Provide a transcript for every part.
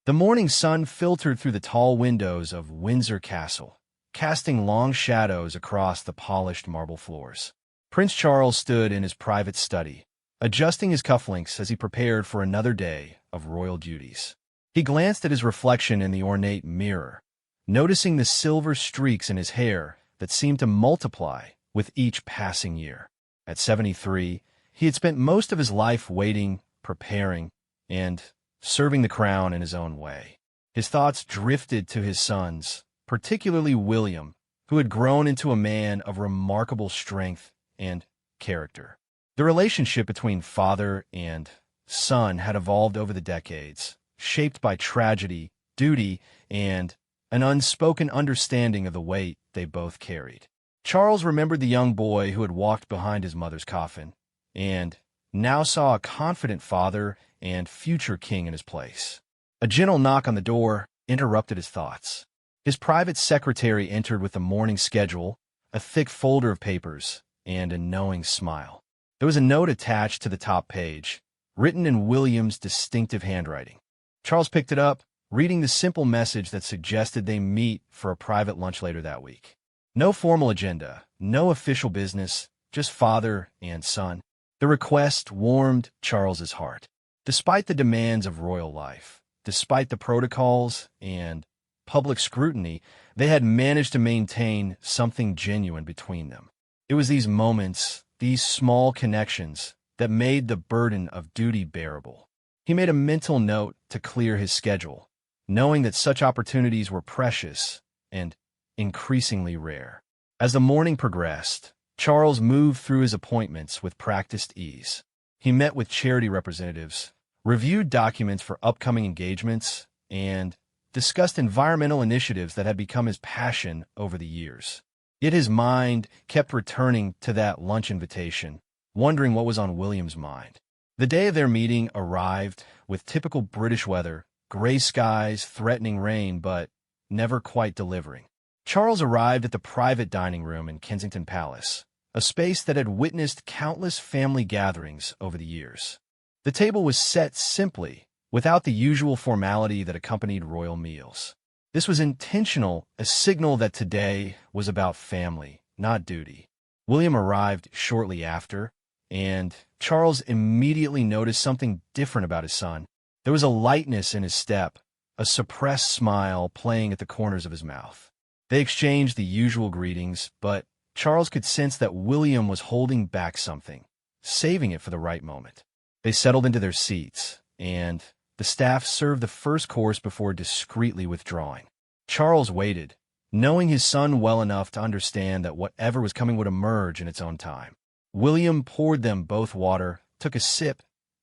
The morning sun filtered through the tall windows of Windsor Castle, casting long shadows across the polished marble floors. Prince Charles stood in his private study, adjusting his cufflinks as he prepared for another day of royal duties. He glanced at his reflection in the ornate mirror, noticing the silver streaks in his hair that seemed to multiply with each passing year. At 73, he had spent most of his life waiting, preparing, and serving the crown in his own way. His thoughts drifted to his sons, particularly William, who had grown into a man of remarkable strength and character. The relationship between father and son had evolved over the decades, shaped by tragedy, duty, and an unspoken understanding of the weight they both carried. Charles remembered the young boy who had walked behind his mother's coffin, and now saw a confident father and future king in his place. A gentle knock on the door interrupted his thoughts. His private secretary entered with the morning schedule, a thick folder of papers, and a knowing smile. There was a note attached to the top page, written in William's distinctive handwriting. Charles picked it up, reading the simple message that suggested they meet for a private lunch later that week. No formal agenda, no official business, just father and son. The request warmed Charles's heart. Despite the demands of royal life, despite the protocols and public scrutiny, they had managed to maintain something genuine between them. It was these moments, these small connections, that made the burden of duty bearable. He made a mental note to clear his schedule, knowing that such opportunities were precious and increasingly rare. As the morning progressed, Charles moved through his appointments with practiced ease. He met with charity representatives, reviewed documents for upcoming engagements, and discussed environmental initiatives that had become his passion over the years. Yet his mind kept returning to that lunch invitation, wondering what was on William's mind. The day of their meeting arrived with typical British weather, gray skies, threatening rain, but never quite delivering. Charles arrived at the private dining room in Kensington Palace, a space that had witnessed countless family gatherings over the years. The table was set simply, without the usual formality that accompanied royal meals. This was intentional, a signal that today was about family, not duty. William arrived shortly after, and Charles immediately noticed something different about his son. There was a lightness in his step, a suppressed smile playing at the corners of his mouth. They exchanged the usual greetings, but Charles could sense that William was holding back something, saving it for the right moment. They settled into their seats, and the staff served the first course before discreetly withdrawing. Charles waited, knowing his son well enough to understand that whatever was coming would emerge in its own time. William poured them both water, took a sip,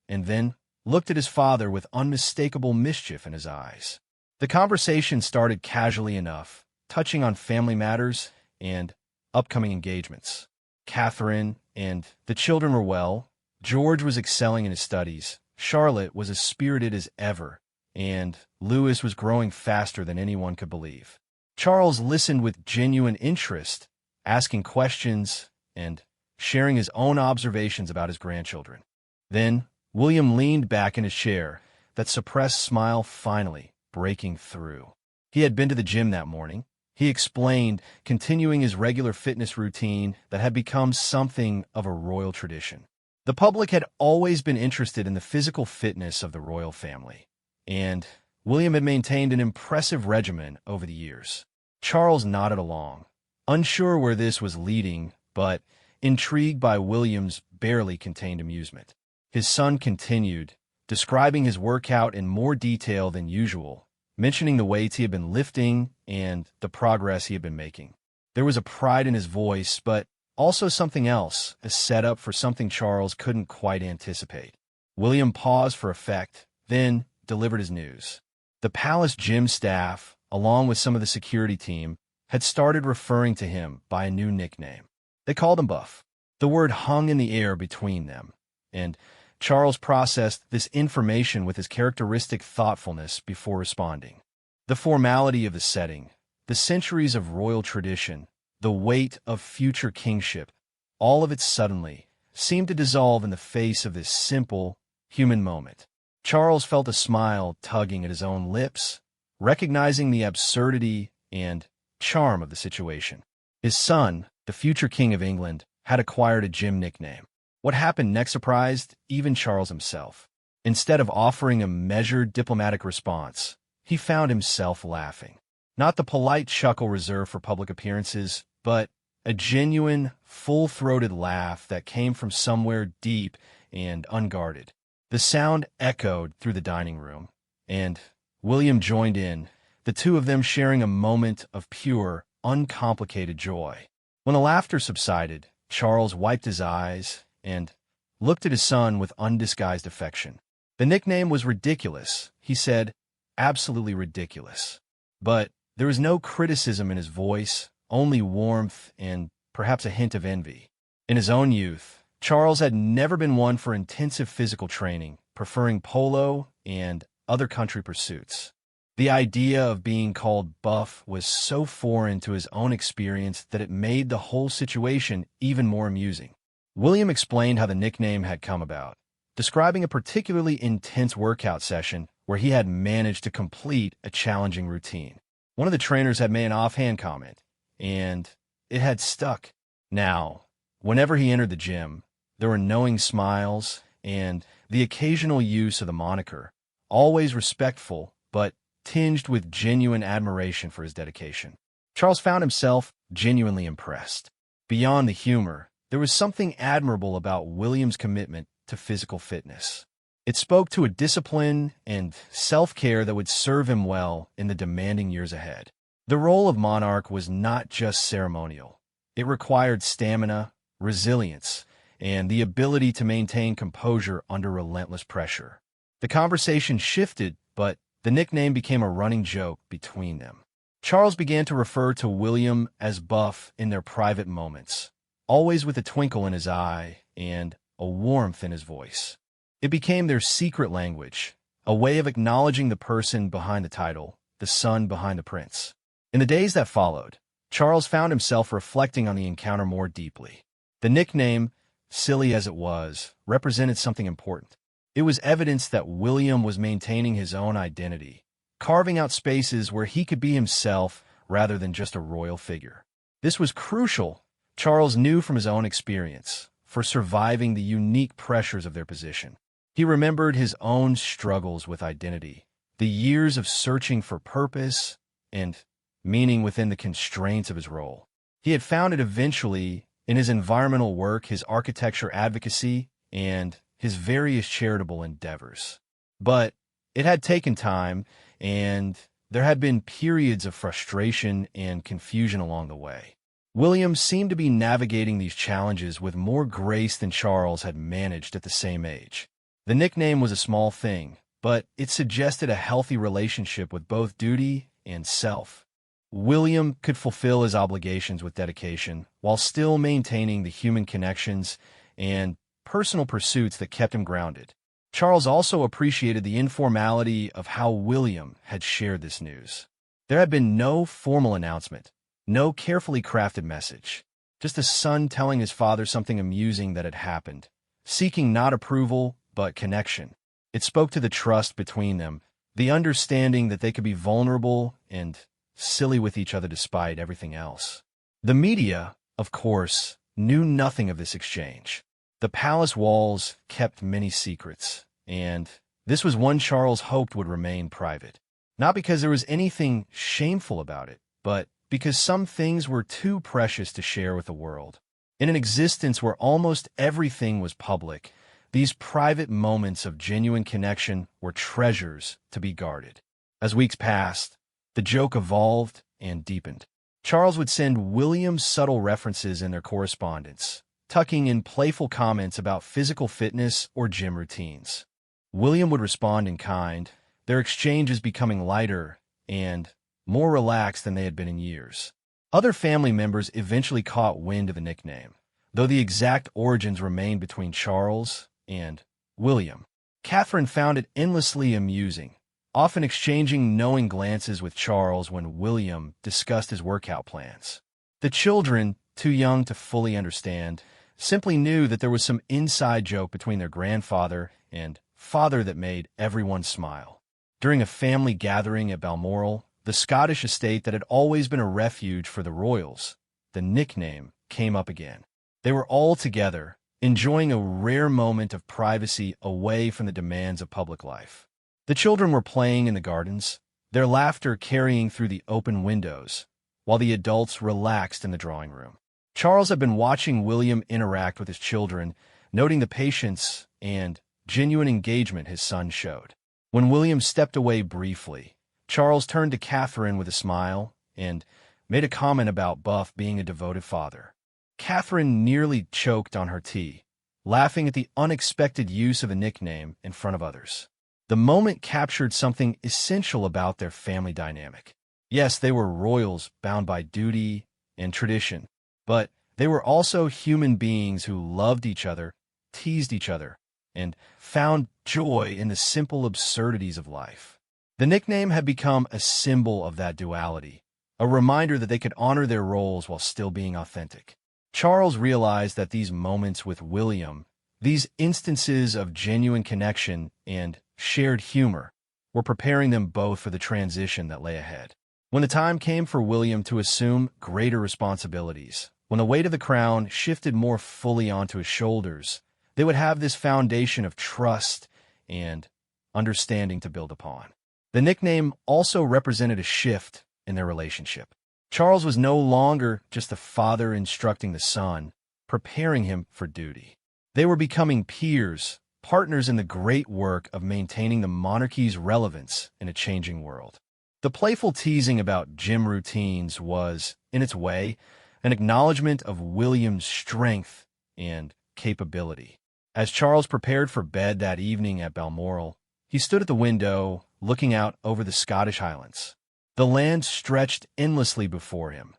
and then looked at his father with unmistakable mischief in his eyes. The conversation started casually enough, touching on family matters and upcoming engagements. Catherine and the children were well. George was excelling in his studies. Charlotte was as spirited as ever, and Louis was growing faster than anyone could believe. Charles listened with genuine interest, asking questions and sharing his own observations about his grandchildren. Then William leaned back in his chair, that suppressed smile finally breaking through. He had been to the gym that morning. He explained, continuing his regular fitness routine that had become something of a royal tradition. The public had always been interested in the physical fitness of the royal family, and William had maintained an impressive regimen over the years. Charles nodded along, unsure where this was leading, but intrigued by William's barely contained amusement. His son continued, describing his workout in more detail than usual, mentioning the weights he had been lifting and the progress he had been making. There was a pride in his voice, but also something else, a setup for something Charles couldn't quite anticipate. William paused for effect, then delivered his news. The palace gym staff, along with some of the security team, had started referring to him by a new nickname. They called him Buff. The word hung in the air between them, and Charles processed this information with his characteristic thoughtfulness before responding. The formality of the setting, the centuries of royal tradition, the weight of future kingship, all of it suddenly seemed to dissolve in the face of this simple, human moment. Charles felt a smile tugging at his own lips, recognizing the absurdity and charm of the situation. His son, the future King of England, had acquired a gym nickname. What happened next surprised even Charles himself. Instead of offering a measured diplomatic response, he found himself laughing. Not the polite chuckle reserved for public appearances, but a genuine, full-throated laugh that came from somewhere deep and unguarded. The sound echoed through the dining room, and William joined in, the two of them sharing a moment of pure, uncomplicated joy. When the laughter subsided, Charles wiped his eyes and looked at his son with undisguised affection. The nickname was ridiculous, he said, absolutely ridiculous. But there was no criticism in his voice, only warmth and perhaps a hint of envy. In his own youth, Charles had never been one for intensive physical training, preferring polo and other country pursuits. The idea of being called buff was so foreign to his own experience that it made the whole situation even more amusing. William explained how the nickname had come about, describing a particularly intense workout session where he had managed to complete a challenging routine. One of the trainers had made an offhand comment, and it had stuck. Now, whenever he entered the gym, there were knowing smiles and the occasional use of the moniker, always respectful but tinged with genuine admiration for his dedication. Charles found himself genuinely impressed. Beyond the humor, there was something admirable about William's commitment to physical fitness. It spoke to a discipline and self-care that would serve him well in the demanding years ahead. The role of monarch was not just ceremonial. It required stamina, resilience, and the ability to maintain composure under relentless pressure. The conversation shifted, but the nickname became a running joke between them. Charles began to refer to William as Buff in their private moments, always with a twinkle in his eye and a warmth in his voice. It became their secret language, a way of acknowledging the person behind the title, the son behind the prince. In the days that followed, Charles found himself reflecting on the encounter more deeply. The nickname, silly as it was, represented something important. It was evidence that William was maintaining his own identity, carving out spaces where he could be himself rather than just a royal figure. This was crucial, Charles knew from his own experience, for surviving the unique pressures of their position. He remembered his own struggles with identity, the years of searching for purpose and meaning within the constraints of his role. He had found it eventually in his environmental work, his architecture advocacy, and his various charitable endeavors. But it had taken time, and there had been periods of frustration and confusion along the way. William seemed to be navigating these challenges with more grace than Charles had managed at the same age. The nickname was a small thing, but it suggested a healthy relationship with both duty and self. William could fulfill his obligations with dedication while still maintaining the human connections and personal pursuits that kept him grounded. Charles also appreciated the informality of how William had shared this news. There had been no formal announcement, no carefully crafted message, just a son telling his father something amusing that had happened, seeking not approval, but connection. It spoke to the trust between them, the understanding that they could be vulnerable and silly with each other despite everything else. The media, of course, knew nothing of this exchange. The palace walls kept many secrets, and this was one Charles hoped would remain private. Not because there was anything shameful about it, but because some things were too precious to share with the world. In an existence where almost everything was public, these private moments of genuine connection were treasures to be guarded. As weeks passed, the joke evolved and deepened. Charles would send William subtle references in their correspondence, tucking in playful comments about physical fitness or gym routines. William would respond in kind, their exchanges becoming lighter and more relaxed than they had been in years. Other family members eventually caught wind of the nickname, though the exact origins remained between Charles and William. Catherine found it endlessly amusing, often exchanging knowing glances with Charles when William discussed his workout plans. The children, too young to fully understand, simply knew that there was some inside joke between their grandfather and father that made everyone smile. During a family gathering at Balmoral, the Scottish estate that had always been a refuge for the royals, the nickname came up again. They were all together, enjoying a rare moment of privacy away from the demands of public life. The children were playing in the gardens, their laughter carrying through the open windows, while the adults relaxed in the drawing room. Charles had been watching William interact with his children, noting the patience and genuine engagement his son showed. When William stepped away briefly, Charles turned to Catherine with a smile and made a comment about Buff being a devoted father. Catherine nearly choked on her tea, laughing at the unexpected use of a nickname in front of others. The moment captured something essential about their family dynamic. Yes, they were royals bound by duty and tradition, but they were also human beings who loved each other, teased each other, and found joy in the simple absurdities of life. The nickname had become a symbol of that duality, a reminder that they could honor their roles while still being authentic. Charles realized that these moments with William, these instances of genuine connection and shared humor, were preparing them both for the transition that lay ahead. When the time came for William to assume greater responsibilities, when the weight of the crown shifted more fully onto his shoulders, they would have this foundation of trust and understanding to build upon. The nickname also represented a shift in their relationship. Charles was no longer just a father instructing the son, preparing him for duty. They were becoming peers, partners in the great work of maintaining the monarchy's relevance in a changing world. The playful teasing about gym routines was, in its way, an acknowledgement of William's strength and capability. As Charles prepared for bed that evening at Balmoral, he stood at the window, looking out over the Scottish Highlands. The land stretched endlessly before him,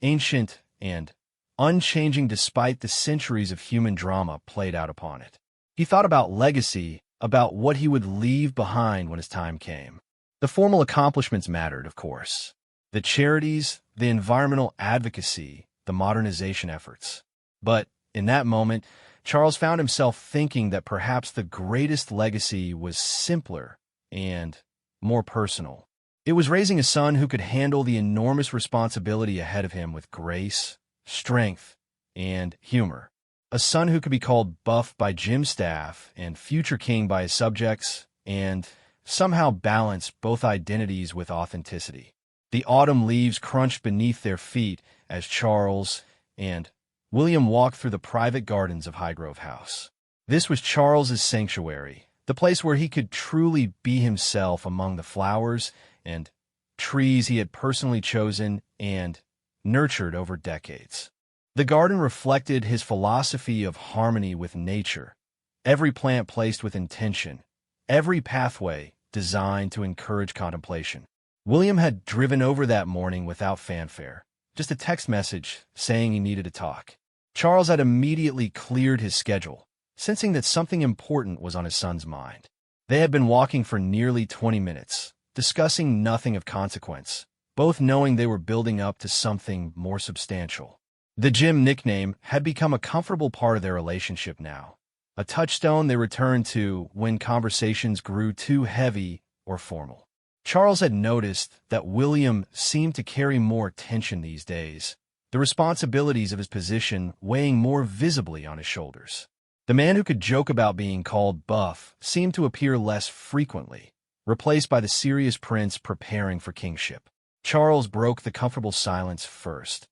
ancient and unchanging despite the centuries of human drama played out upon it. He thought about legacy, about what he would leave behind when his time came. The formal accomplishments mattered, of course. The charities, the environmental advocacy, the modernization efforts. But in that moment, Charles found himself thinking that perhaps the greatest legacy was simpler and more personal. It was raising a son who could handle the enormous responsibility ahead of him with grace, strength, and humor. A son who could be called Buff by gym staff and future king by his subjects, and somehow balance both identities with authenticity. The autumn leaves crunched beneath their feet as Charles and William walked through the private gardens of Highgrove House. This was Charles's sanctuary, the place where he could truly be himself among the flowers and trees he had personally chosen and nurtured over decades. The garden reflected his philosophy of harmony with nature, every plant placed with intention, every pathway designed to encourage contemplation. William had driven over that morning without fanfare, just a text message saying he needed to talk. Charles had immediately cleared his schedule, sensing that something important was on his son's mind. They had been walking for nearly 20 minutes, discussing nothing of consequence, both knowing they were building up to something more substantial. The gym nickname had become a comfortable part of their relationship now, a touchstone they returned to when conversations grew too heavy or formal. Charles had noticed that William seemed to carry more tension these days, the responsibilities of his position weighing more visibly on his shoulders. The man who could joke about being called Buff seemed to appear less frequently, replaced by the serious prince preparing for kingship. Charles broke the comfortable silence first,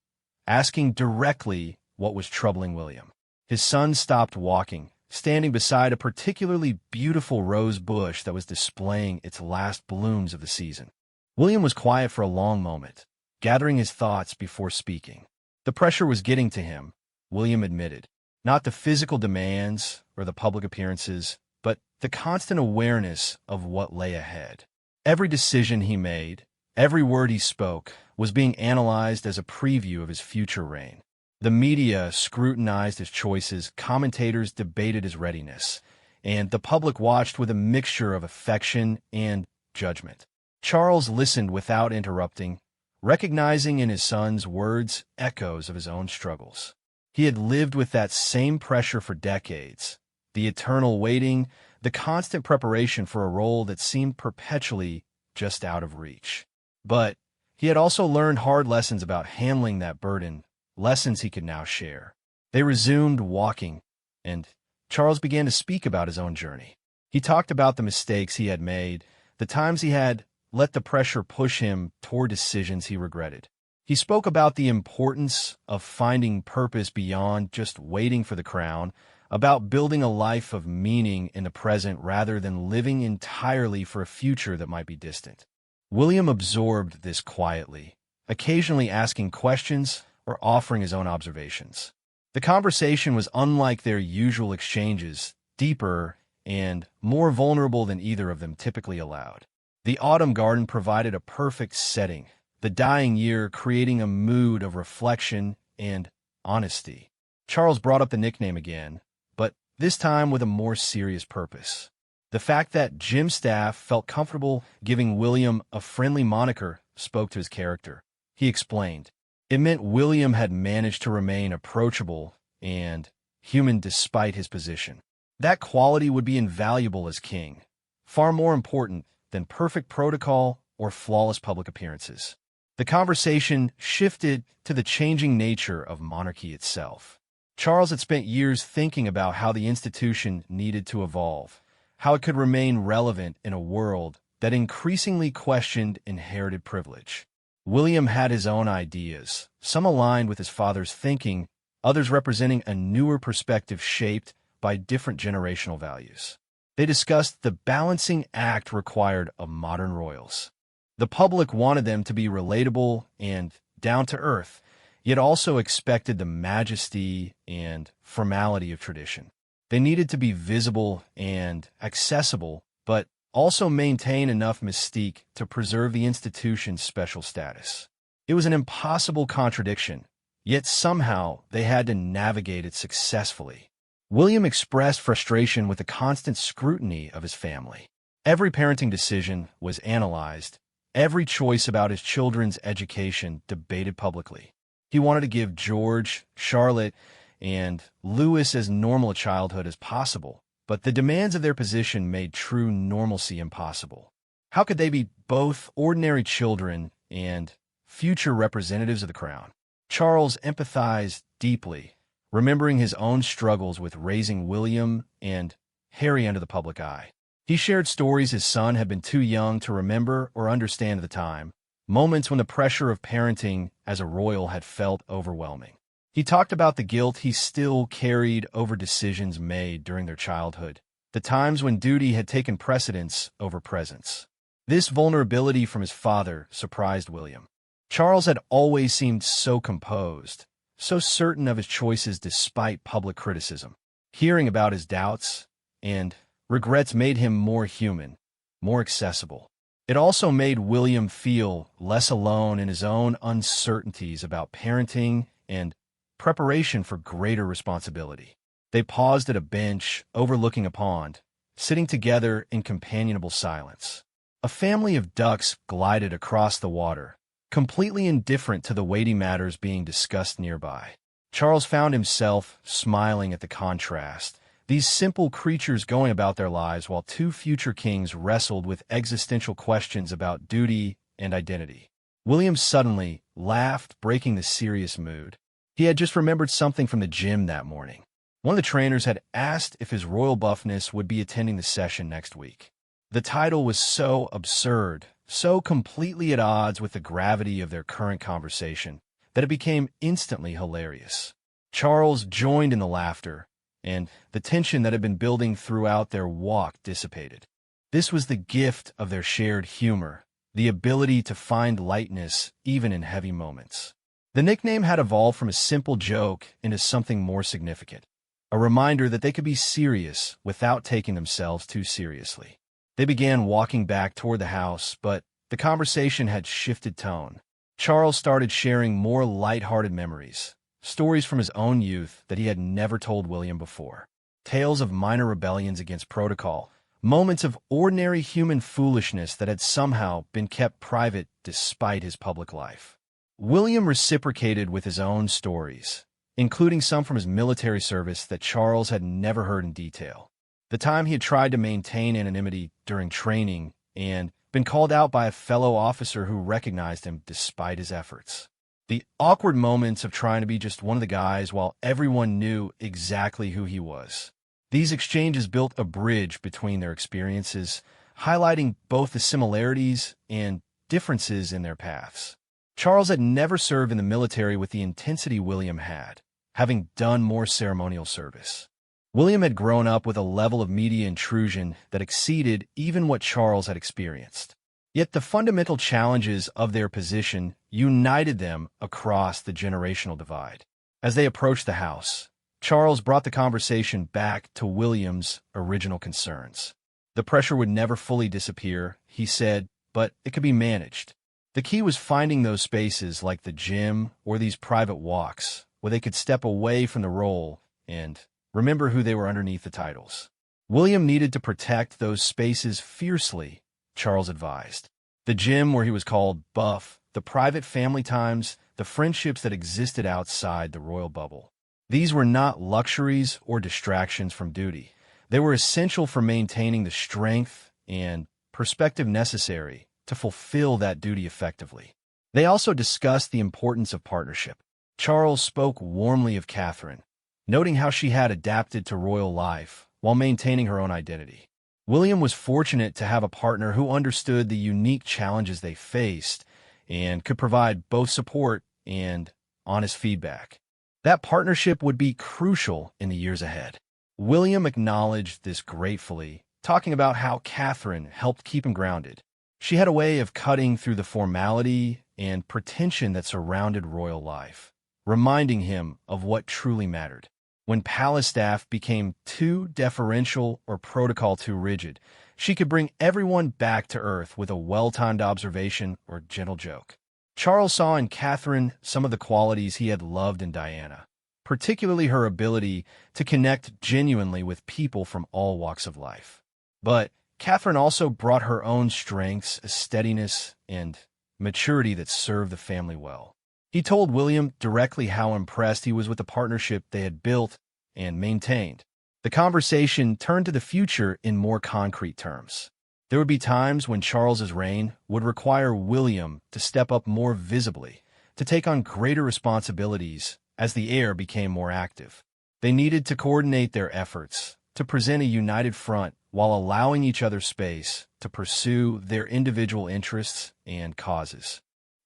asking directly what was troubling William. His son stopped walking, standing beside a particularly beautiful rose bush that was displaying its last blooms of the season. William was quiet for a long moment, gathering his thoughts before speaking. The pressure was getting to him, William admitted. Not the physical demands or the public appearances, but the constant awareness of what lay ahead. Every decision he made, every word he spoke, was being analyzed as a preview of his future reign. The media scrutinized his choices, commentators debated his readiness, and the public watched with a mixture of affection and judgment. Charles listened without interrupting, recognizing in his son's words echoes of his own struggles. He had lived with that same pressure for decades, the eternal waiting, the constant preparation for a role that seemed perpetually just out of reach. But he had also learned hard lessons about handling that burden, lessons he could now share. They resumed walking, and Charles began to speak about his own journey. He talked about the mistakes he had made, the times he had let the pressure push him toward decisions he regretted. He spoke about the importance of finding purpose beyond just waiting for the crown, about building a life of meaning in the present rather than living entirely for a future that might be distant. William absorbed this quietly, occasionally asking questions or offering his own observations. The conversation was unlike their usual exchanges, deeper and more vulnerable than either of them typically allowed. The autumn garden provided a perfect setting, the dying year creating a mood of reflection and honesty. Charles brought up the nickname again, but this time with a more serious purpose. The fact that Jim's staff felt comfortable giving William a friendly moniker spoke to his character. He explained, it meant William had managed to remain approachable and human despite his position. That quality would be invaluable as king, far more important than perfect protocol or flawless public appearances. The conversation shifted to the changing nature of monarchy itself. Charles had spent years thinking about how the institution needed to evolve, how it could remain relevant in a world that increasingly questioned inherited privilege. William had his own ideas, some aligned with his father's thinking, others representing a newer perspective shaped by different generational values. They discussed the balancing act required of modern royals. The public wanted them to be relatable and down-to-earth, yet also expected the majesty and formality of tradition. They needed to be visible and accessible, but also maintain enough mystique to preserve the institution's special status. It was an impossible contradiction, yet somehow they had to navigate it successfully. William expressed frustration with the constant scrutiny of his family. Every parenting decision was analyzed, every choice about his children's education debated publicly. He wanted to give George, Charlotte, and Louis as normal a childhood as possible, but the demands of their position made true normalcy impossible. How could they be both ordinary children and future representatives of the crown? Charles empathized deeply, remembering his own struggles with raising William and Harry under the public eye. He shared stories his son had been too young to remember or understand at the time, moments when the pressure of parenting as a royal had felt overwhelming. He talked about the guilt he still carried over decisions made during their childhood, the times when duty had taken precedence over presence. This vulnerability from his father surprised William. Charles had always seemed so composed, so certain of his choices despite public criticism. Hearing about his doubts and regrets made him more human, more accessible. It also made William feel less alone in his own uncertainties about parenting and preparation for greater responsibility. They paused at a bench overlooking a pond, sitting together in companionable silence. A family of ducks glided across the water, completely indifferent to the weighty matters being discussed nearby. Charles found himself smiling at the contrast, these simple creatures going about their lives while two future kings wrestled with existential questions about duty and identity. William suddenly laughed, breaking the serious mood. He had just remembered something from the gym that morning. One of the trainers had asked if his royal buffness would be attending the session next week. The title was so absurd, so completely at odds with the gravity of their current conversation, that it became instantly hilarious. Charles joined in the laughter, and the tension that had been building throughout their walk dissipated. This was the gift of their shared humor, the ability to find lightness even in heavy moments. The nickname had evolved from a simple joke into something more significant, a reminder that they could be serious without taking themselves too seriously. They began walking back toward the house, but the conversation had shifted tone. Charles started sharing more light-hearted memories, stories from his own youth that he had never told William before. Tales of minor rebellions against protocol, moments of ordinary human foolishness that had somehow been kept private despite his public life. William reciprocated with his own stories, including some from his military service that Charles had never heard in detail. the time he had tried to maintain anonymity during training and been called out by a fellow officer who recognized him despite his efforts. The awkward moments of trying to be just one of the guys while everyone knew exactly who he was. These exchanges built a bridge between their experiences, highlighting both the similarities and differences in their paths. Charles had never served in the military with the intensity William had, having done more ceremonial service. William had grown up with a level of media intrusion that exceeded even what Charles had experienced. Yet the fundamental challenges of their position united them across the generational divide. As they approached the house, Charles brought the conversation back to William's original concerns. The pressure would never fully disappear, he said, but it could be managed. The key was finding those spaces like the gym or these private walks where they could step away from the role and remember who they were underneath the titles. William needed to protect those spaces fiercely, Charles advised. The gym where he was called Buff, the private family times, the friendships that existed outside the royal bubble. These were not luxuries or distractions from duty. They were essential for maintaining the strength and perspective necessary to fulfill that duty effectively. They also discussed the importance of partnership. Charles spoke warmly of Catherine, noting how she had adapted to royal life while maintaining her own identity. William was fortunate to have a partner who understood the unique challenges they faced and could provide both support and honest feedback. That partnership would be crucial in the years ahead. William acknowledged this gratefully, talking about how Catherine helped keep him grounded. She had a way of cutting through the formality and pretension that surrounded royal life, reminding him of what truly mattered. When palace staff became too deferential or protocol too rigid, she could bring everyone back to earth with a well-timed observation or gentle joke. Charles saw in Catherine some of the qualities he had loved in Diana, particularly her ability to connect genuinely with people from all walks of life. But Catherine also brought her own strengths, a steadiness, and maturity that served the family well. He told William directly how impressed he was with the partnership they had built and maintained. The conversation turned to the future in more concrete terms. There would be times when Charles's reign would require William to step up more visibly, to take on greater responsibilities as the heir became more active. They needed to coordinate their efforts, to present a united front while allowing each other space to pursue their individual interests and causes.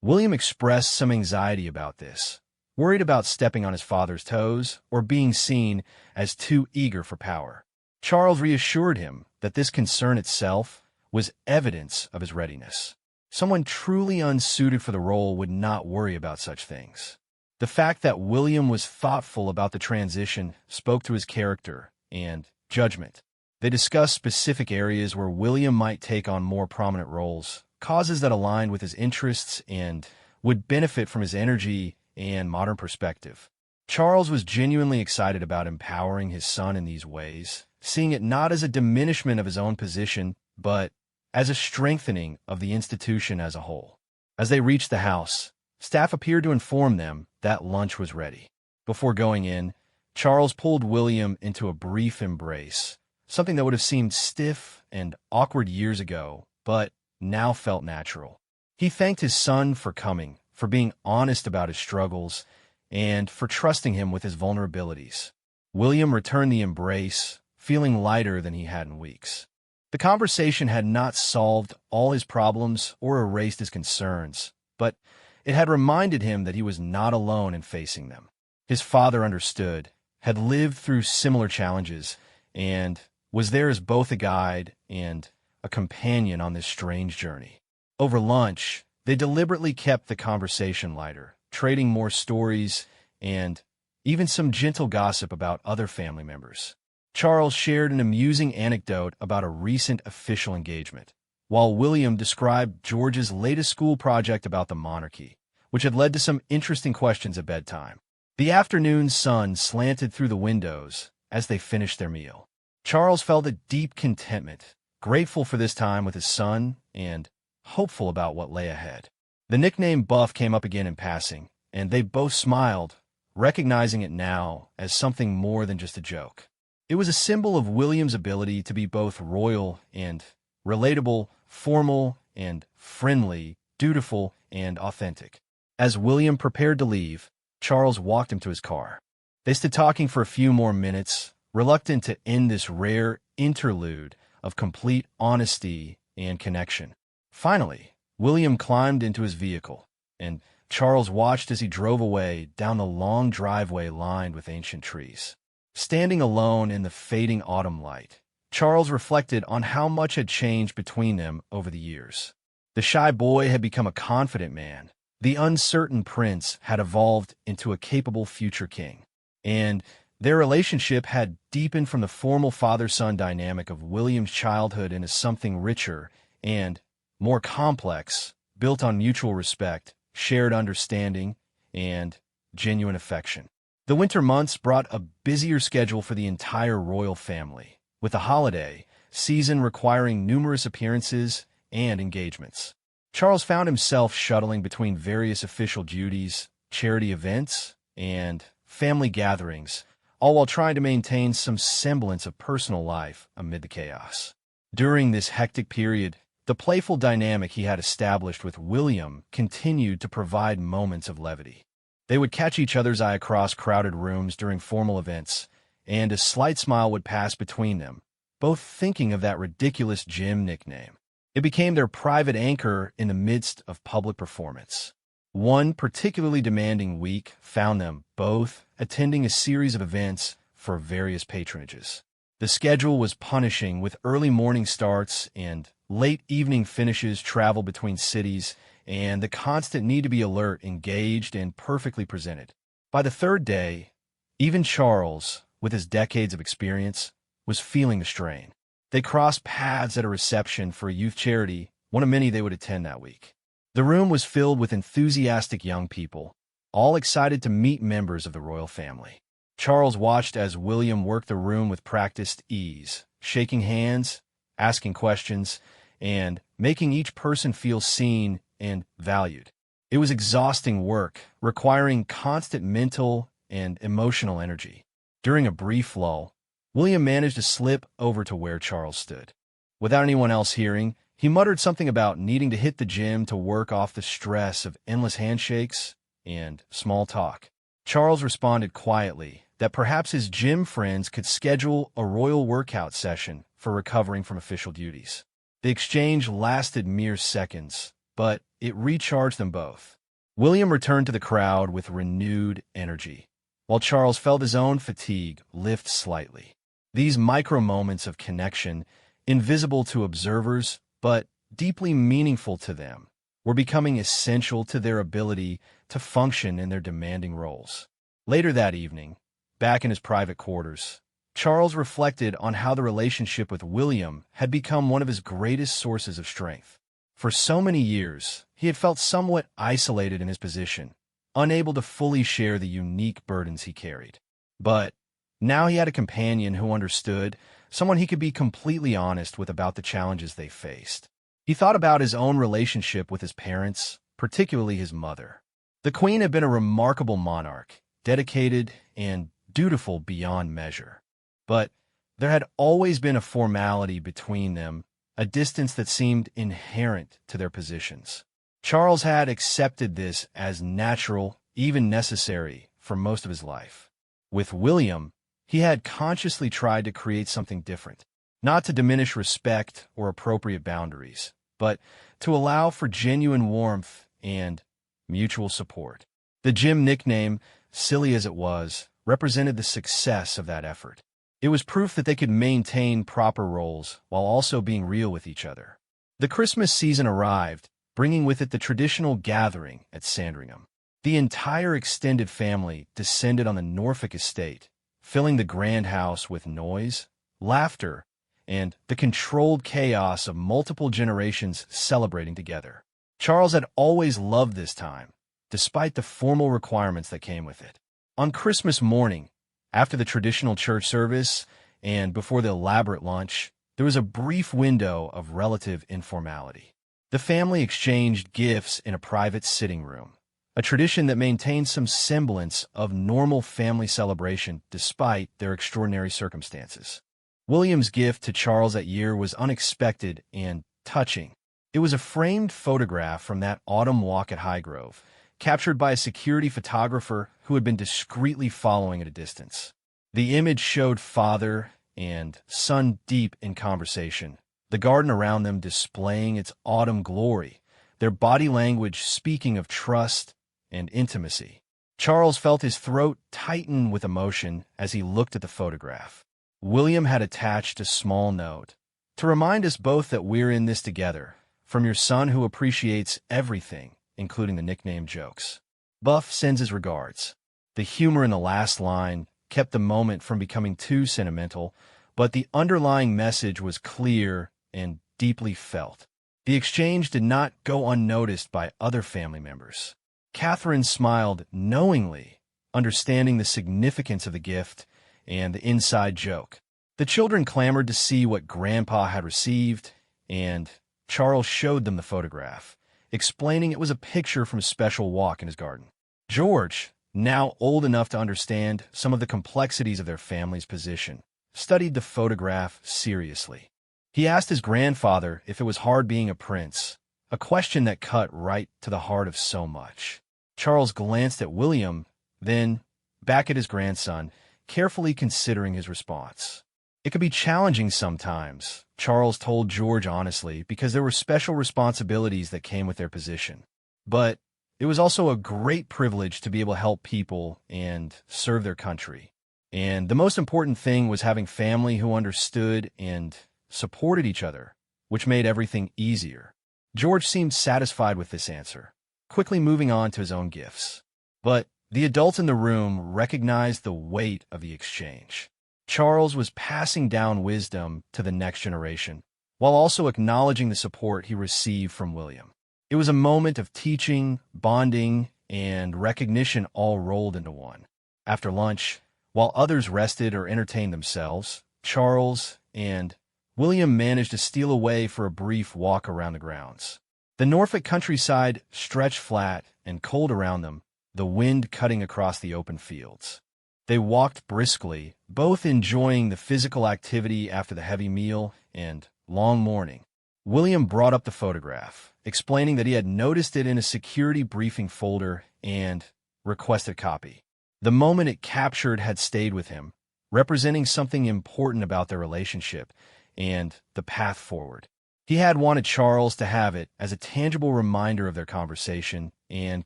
William expressed some anxiety about this, worried about stepping on his father's toes or being seen as too eager for power. Charles reassured him that this concern itself was evidence of his readiness. Someone truly unsuited for the role would not worry about such things. The fact that William was thoughtful about the transition spoke to his character and judgment. They discussed specific areas where William might take on more prominent roles, causes that aligned with his interests and would benefit from his energy and modern perspective. Charles was genuinely excited about empowering his son in these ways, seeing it not as a diminishment of his own position, but as a strengthening of the institution as a whole. As they reached the house, staff appeared to inform them that lunch was ready. Before going in, Charles pulled William into a brief embrace, something that would have seemed stiff and awkward years ago, but now felt natural. He thanked his son for coming, for being honest about his struggles, and for trusting him with his vulnerabilities. William returned the embrace, feeling lighter than he had in weeks. The conversation had not solved all his problems or erased his concerns, but it had reminded him that he was not alone in facing them. His father understood, had lived through similar challenges, and was there as both a guide and a companion on this strange journey. Over lunch, they deliberately kept the conversation lighter, trading more stories and even some gentle gossip about other family members. Charles shared an amusing anecdote about a recent official engagement, while William described George's latest school project about the monarchy, which had led to some interesting questions at bedtime. The afternoon sun slanted through the windows as they finished their meal. Charles felt a deep contentment, grateful for this time with his son and hopeful about what lay ahead. The nickname Buff came up again in passing, and they both smiled, recognizing it now as something more than just a joke. It was a symbol of William's ability to be both royal and relatable, formal and friendly, dutiful and authentic. As William prepared to leave, Charles walked him to his car. They stood talking for a few more minutes, reluctant to end this rare interlude of complete honesty and connection. Finally, William climbed into his vehicle, and Charles watched as he drove away down the long driveway lined with ancient trees. Standing alone in the fading autumn light, Charles reflected on how much had changed between them over the years. The shy boy had become a confident man. The uncertain prince had evolved into a capable future king. And their relationship had deepened from the formal father-son dynamic of William's childhood into something richer and more complex, built on mutual respect, shared understanding, and genuine affection. The winter months brought a busier schedule for the entire royal family, with the holiday season requiring numerous appearances and engagements. Charles found himself shuttling between various official duties, charity events, and family gatherings, all while trying to maintain some semblance of personal life amid the chaos. During this hectic period, the playful dynamic he had established with William continued to provide moments of levity. They would catch each other's eye across crowded rooms during formal events, and a slight smile would pass between them, both thinking of that ridiculous Jim nickname. It became their private anchor in the midst of public performance. One particularly demanding week found them both attending a series of events for various patronages. The schedule was punishing, with early morning starts and late evening finishes travel between cities, and the constant need to be alert, engaged, and perfectly presented. By the third day, even Charles, with his decades of experience, was feeling the strain. They crossed paths at a reception for a youth charity, one of many they would attend that week. The room was filled with enthusiastic young people, all excited to meet members of the royal family. Charles watched as William worked the room with practiced ease, shaking hands, asking questions, and making each person feel seen and valued. It was exhausting work, requiring constant mental and emotional energy. During a brief lull, William managed to slip over to where Charles stood. Without anyone else hearing, he muttered something about needing to hit the gym to work off the stress of endless handshakes and small talk. Charles responded quietly that perhaps his gym friends could schedule a royal workout session for recovering from official duties. The exchange lasted mere seconds, but it recharged them both. William returned to the crowd with renewed energy, while Charles felt his own fatigue lift slightly. These micro moments of connection, invisible to observers but deeply meaningful to them, were becoming essential to their ability to function in their demanding roles. Later that evening, back in his private quarters, Charles reflected on how the relationship with William had become one of his greatest sources of strength. For so many years, he had felt somewhat isolated in his position, unable to fully share the unique burdens he carried. But now he had a companion who understood, someone he could be completely honest with about the challenges they faced. He thought about his own relationship with his parents, particularly his mother. The Queen had been a remarkable monarch, dedicated and dutiful beyond measure. But there had always been a formality between them, a distance that seemed inherent to their positions. Charles had accepted this as natural, even necessary, for most of his life. With William, he had consciously tried to create something different, not to diminish respect or appropriate boundaries, but to allow for genuine warmth and mutual support. The gym nickname, silly as it was, represented the success of that effort. It was proof that they could maintain proper roles while also being real with each other. The Christmas season arrived, bringing with it the traditional gathering at Sandringham. The entire extended family descended on the Norfolk estate, filling the grand house with noise, laughter, and the controlled chaos of multiple generations celebrating together. Charles had always loved this time, despite the formal requirements that came with it. On Christmas morning, after the traditional church service and before the elaborate lunch, there was a brief window of relative informality. The family exchanged gifts in a private sitting room, a tradition that maintains some semblance of normal family celebration despite their extraordinary circumstances. William's gift to Charles that year was unexpected and touching. It was a framed photograph from that autumn walk at Highgrove, captured by a security photographer who had been discreetly following at a distance. The image showed father and son deep in conversation, the garden around them displaying its autumn glory, their body language speaking of trust and intimacy. Charles felt his throat tighten with emotion as he looked at the photograph. William had attached a small note. "To remind us both that we're in this together, from your son who appreciates everything, including the nickname jokes. Buff sends his regards." The humor in the last line kept the moment from becoming too sentimental, but the underlying message was clear and deeply felt. The exchange did not go unnoticed by other family members. Catherine smiled knowingly, understanding the significance of the gift and the inside joke. The children clamored to see what Grandpa had received, and Charles showed them the photograph, explaining it was a picture from a special walk in his garden. George, now old enough to understand some of the complexities of their family's position, studied the photograph seriously. He asked his grandfather if it was hard being a prince, a question that cut right to the heart of so much. Charles glanced at William, then back at his grandson, carefully considering his response. "It could be challenging sometimes," Charles told George honestly, because there were special responsibilities that came with their position. "But it was also a great privilege to be able to help people and serve their country. And the most important thing was having family who understood and supported each other, which made everything easier." George seemed satisfied with this answer, quickly moving on to his own gifts. But the adults in the room recognized the weight of the exchange. Charles was passing down wisdom to the next generation, while also acknowledging the support he received from William. It was a moment of teaching, bonding, and recognition all rolled into one. After lunch, while others rested or entertained themselves, Charles and William managed to steal away for a brief walk around the grounds. The Norfolk countryside stretched flat and cold around them, the wind cutting across the open fields. They walked briskly, both enjoying the physical activity after the heavy meal and long morning. William brought up the photograph, explaining that he had noticed it in a security briefing folder and requested a copy. The moment it captured had stayed with him, representing something important about their relationship and the path forward. He had wanted Charles to have it as a tangible reminder of their conversation and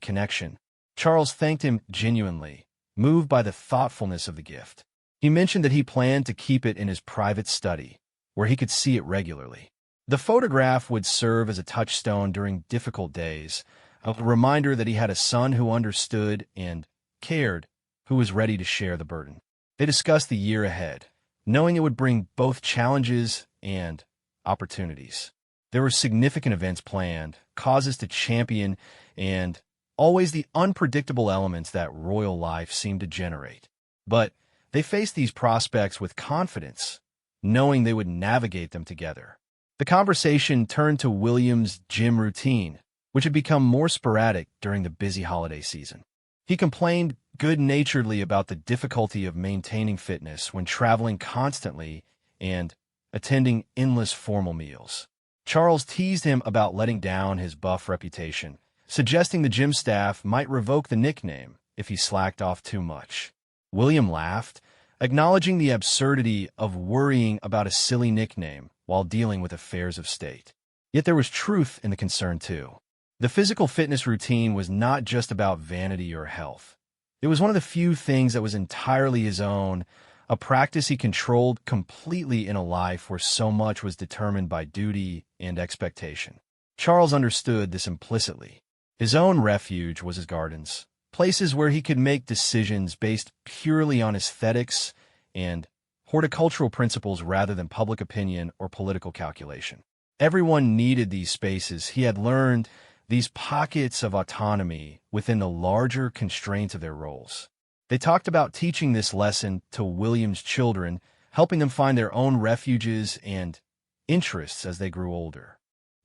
connection. Charles thanked him genuinely, moved by the thoughtfulness of the gift. He mentioned that he planned to keep it in his private study, where he could see it regularly. The photograph would serve as a touchstone during difficult days, a reminder that he had a son who understood and cared, who was ready to share the burden. They discussed the year ahead, knowing it would bring both challenges and opportunities. There were significant events planned, causes to champion, and always the unpredictable elements that royal life seemed to generate. But they faced these prospects with confidence, knowing they would navigate them together. The conversation turned to William's gym routine, which had become more sporadic during the busy holiday season. He complained good-naturedly about the difficulty of maintaining fitness when traveling constantly and attending endless formal meals. Charles teased him about letting down his buff reputation, suggesting the gym staff might revoke the nickname if he slacked off too much. William laughed, acknowledging the absurdity of worrying about a silly nickname while dealing with affairs of state. Yet there was truth in the concern, too. The physical fitness routine was not just about vanity or health. It was one of the few things that was entirely his own, a practice he controlled completely in a life where so much was determined by duty and expectation. Charles understood this implicitly. His own refuge was his gardens, places where he could make decisions based purely on aesthetics and horticultural principles rather than public opinion or political calculation. Everyone needed these spaces. He had learned these pockets of autonomy within the larger constraints of their roles. They talked about teaching this lesson to William's children, helping them find their own refuges and interests as they grew older.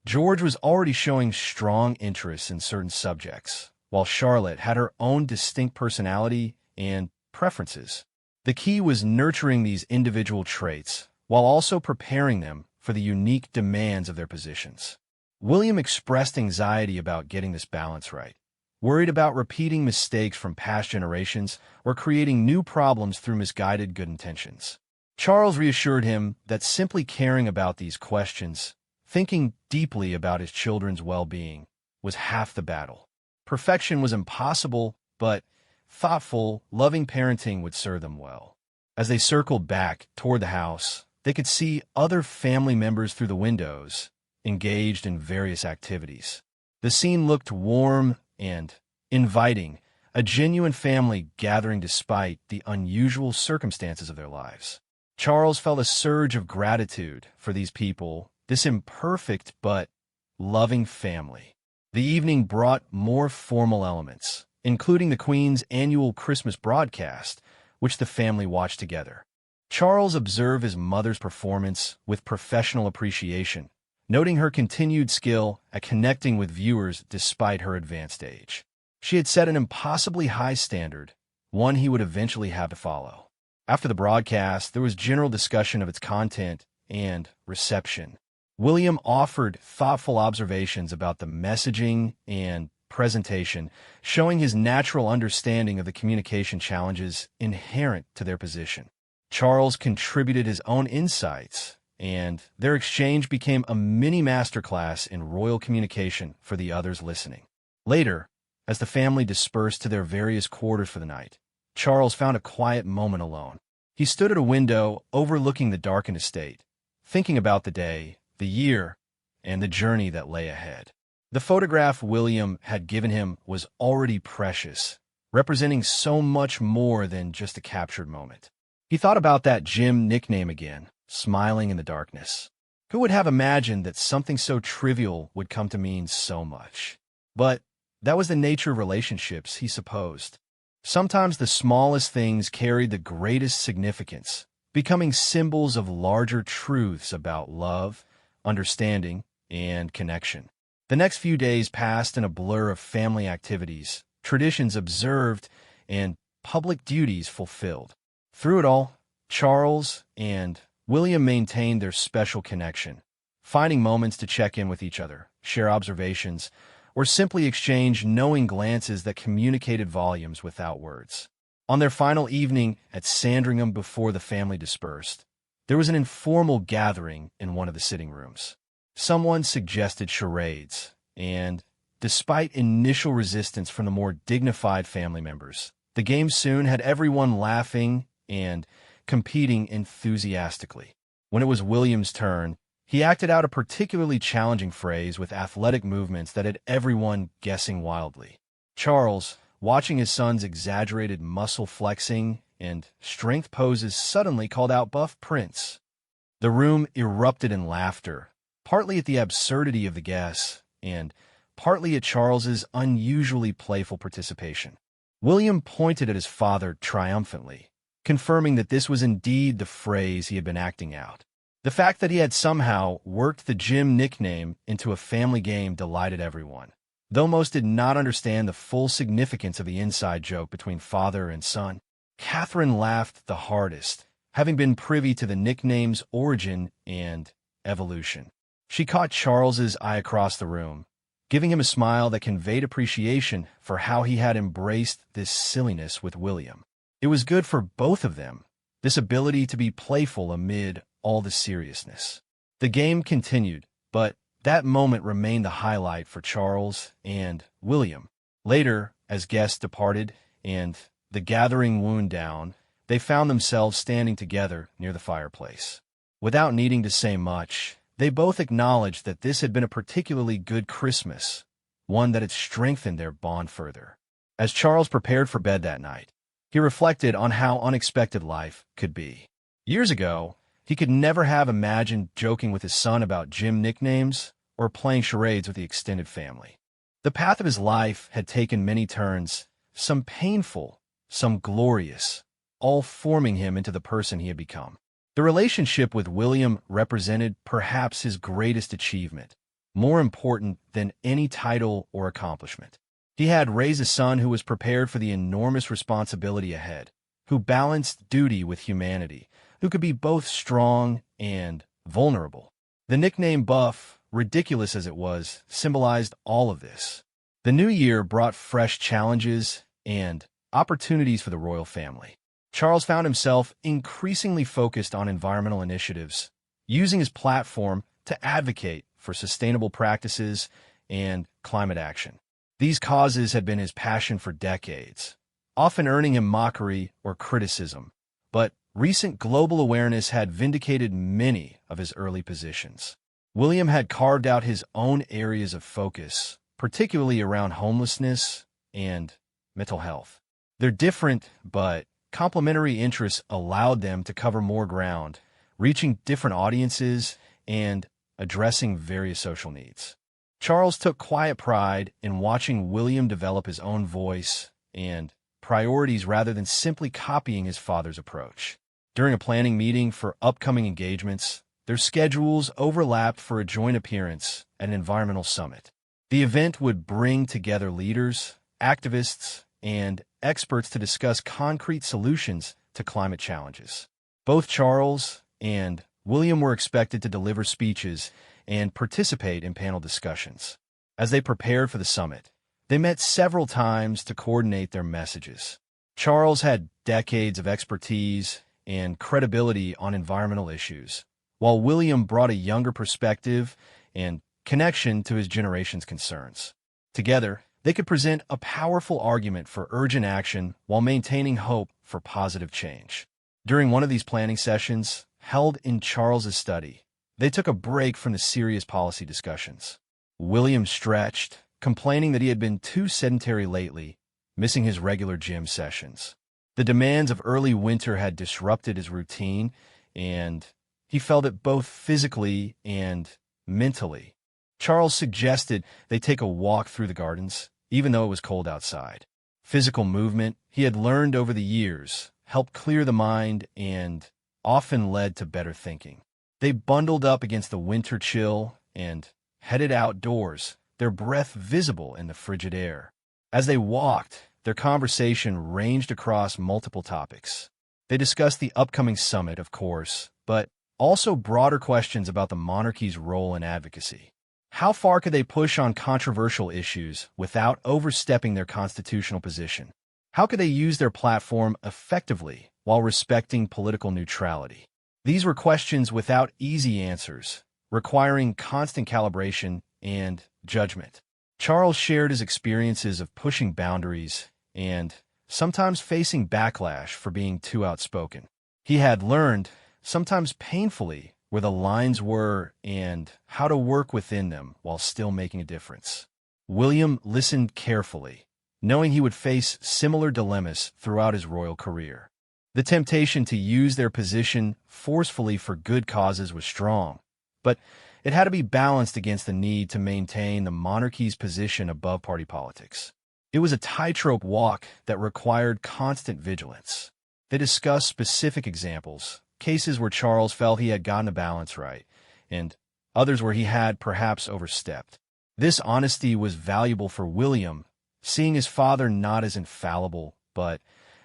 George was already showing strong interest in certain subjects, while Charlotte had her own distinct personality and preferences. The key was nurturing these individual traits while also preparing them for the unique demands of their positions. William expressed anxiety about getting this balance right, worried about repeating mistakes from past generations or creating new problems through misguided good intentions. Charles reassured him that simply caring about these questions, thinking deeply about his children's well-being, was half the battle. Perfection was impossible, but thoughtful, loving parenting would serve them well. As they circled back toward the house, they could see other family members through the windows, engaged in various activities. The scene looked warm and inviting, a genuine family gathering despite the unusual circumstances of their lives. Charles felt a surge of gratitude for these people, this imperfect but loving family. The evening brought more formal elements, including the Queen's annual Christmas broadcast, which the family watched together. Charles observed his mother's performance with professional appreciation, noting her continued skill at connecting with viewers despite her advanced age. She had set an impossibly high standard, one he would eventually have to follow. After the broadcast, there was general discussion of its content and reception. William offered thoughtful observations about the messaging and presentation, showing his natural understanding of the communication challenges inherent to their position. Charles contributed his own insights, and their exchange became a mini masterclass in royal communication for the others listening. Later, as the family dispersed to their various quarters for the night, Charles found a quiet moment alone. He stood at a window overlooking the darkened estate, thinking about the day, the year, and the journey that lay ahead. The photograph William had given him was already precious, representing so much more than just a captured moment. He thought about that Jim nickname again, smiling in the darkness. Who would have imagined that something so trivial would come to mean so much? But that was the nature of relationships, he supposed. Sometimes the smallest things carried the greatest significance, becoming symbols of larger truths about love, understanding, and connection. The next few days passed in a blur of family activities, traditions observed, and public duties fulfilled. Through it all, Charles and William maintained their special connection, finding moments to check in with each other, share observations, or simply exchange knowing glances that communicated volumes without words. On their final evening at Sandringham before the family dispersed, there was an informal gathering in one of the sitting rooms. Someone suggested charades, and, despite initial resistance from the more dignified family members, the game soon had everyone laughing and competing enthusiastically. When it was William's turn, he acted out a particularly challenging phrase with athletic movements that had everyone guessing wildly. Charles, watching his son's exaggerated muscle flexing and strength poses, suddenly called out "Buff Prince." The room erupted in laughter, partly at the absurdity of the guess, and partly at Charles's unusually playful participation. William pointed at his father triumphantly, confirming that this was indeed the phrase he had been acting out. The fact that he had somehow worked the Jim nickname into a family game delighted everyone, though most did not understand the full significance of the inside joke between father and son. Catherine laughed the hardest, having been privy to the nickname's origin and evolution. She caught Charles's eye across the room, giving him a smile that conveyed appreciation for how he had embraced this silliness with William. It was good for both of them, this ability to be playful amid all the seriousness. The game continued, but that moment remained the highlight for Charles and William. Later, as guests departed and the gathering wound down, they found themselves standing together near the fireplace. Without needing to say much, they both acknowledged that this had been a particularly good Christmas, one that had strengthened their bond further. As Charles prepared for bed that night, he reflected on how unexpected life could be. Years ago, he could never have imagined joking with his son about Jim nicknames or playing charades with the extended family. The path of his life had taken many turns, some painful, some glorious, all forming him into the person he had become. The relationship with William represented perhaps his greatest achievement, more important than any title or accomplishment. He had raised a son who was prepared for the enormous responsibility ahead, who balanced duty with humanity, who could be both strong and vulnerable. The nickname Buff, ridiculous as it was, symbolized all of this. The new year brought fresh challenges and opportunities for the royal family. Charles found himself increasingly focused on environmental initiatives, using his platform to advocate for sustainable practices and climate action. These causes had been his passion for decades, often earning him mockery or criticism, but recent global awareness had vindicated many of his early positions. William had carved out his own areas of focus, particularly around homelessness and mental health. Their different but complementary interests allowed them to cover more ground, reaching different audiences and addressing various social needs. Charles took quiet pride in watching William develop his own voice and priorities rather than simply copying his father's approach. During a planning meeting for upcoming engagements, their schedules overlapped for a joint appearance at an environmental summit. The event would bring together leaders, activists, and experts to discuss concrete solutions to climate challenges. Both Charles and William were expected to deliver speeches and participate in panel discussions. As they prepared for the summit, they met several times to coordinate their messages. Charles had decades of expertise and credibility on environmental issues, while William brought a younger perspective and connection to his generation's concerns. Together, they could present a powerful argument for urgent action while maintaining hope for positive change. During one of these planning sessions, held in Charles's study, they took a break from the serious policy discussions. William stretched, complaining that he had been too sedentary lately, missing his regular gym sessions. The demands of early winter had disrupted his routine, and he felt it both physically and mentally. Charles suggested they take a walk through the gardens, even though it was cold outside. Physical movement, he had learned over the years, helped clear the mind and often led to better thinking. They bundled up against the winter chill and headed outdoors, their breath visible in the frigid air. As they walked, their conversation ranged across multiple topics. They discussed the upcoming summit, of course, but also broader questions about the monarchy's role in advocacy. How far could they push on controversial issues without overstepping their constitutional position? How could they use their platform effectively while respecting political neutrality? These were questions without easy answers, requiring constant calibration and judgment. Charles shared his experiences of pushing boundaries and sometimes facing backlash for being too outspoken. He had learned, sometimes painfully, where the lines were and how to work within them while still making a difference. William listened carefully, knowing he would face similar dilemmas throughout his royal career. The temptation to use their position forcefully for good causes was strong, but it had to be balanced against the need to maintain the monarchy's position above party politics. It was a tightrope walk that required constant vigilance. They discussed specific examples, cases where Charles felt he had gotten the balance right, and others where he had perhaps overstepped. This honesty was valuable for William, seeing his father not as infallible, but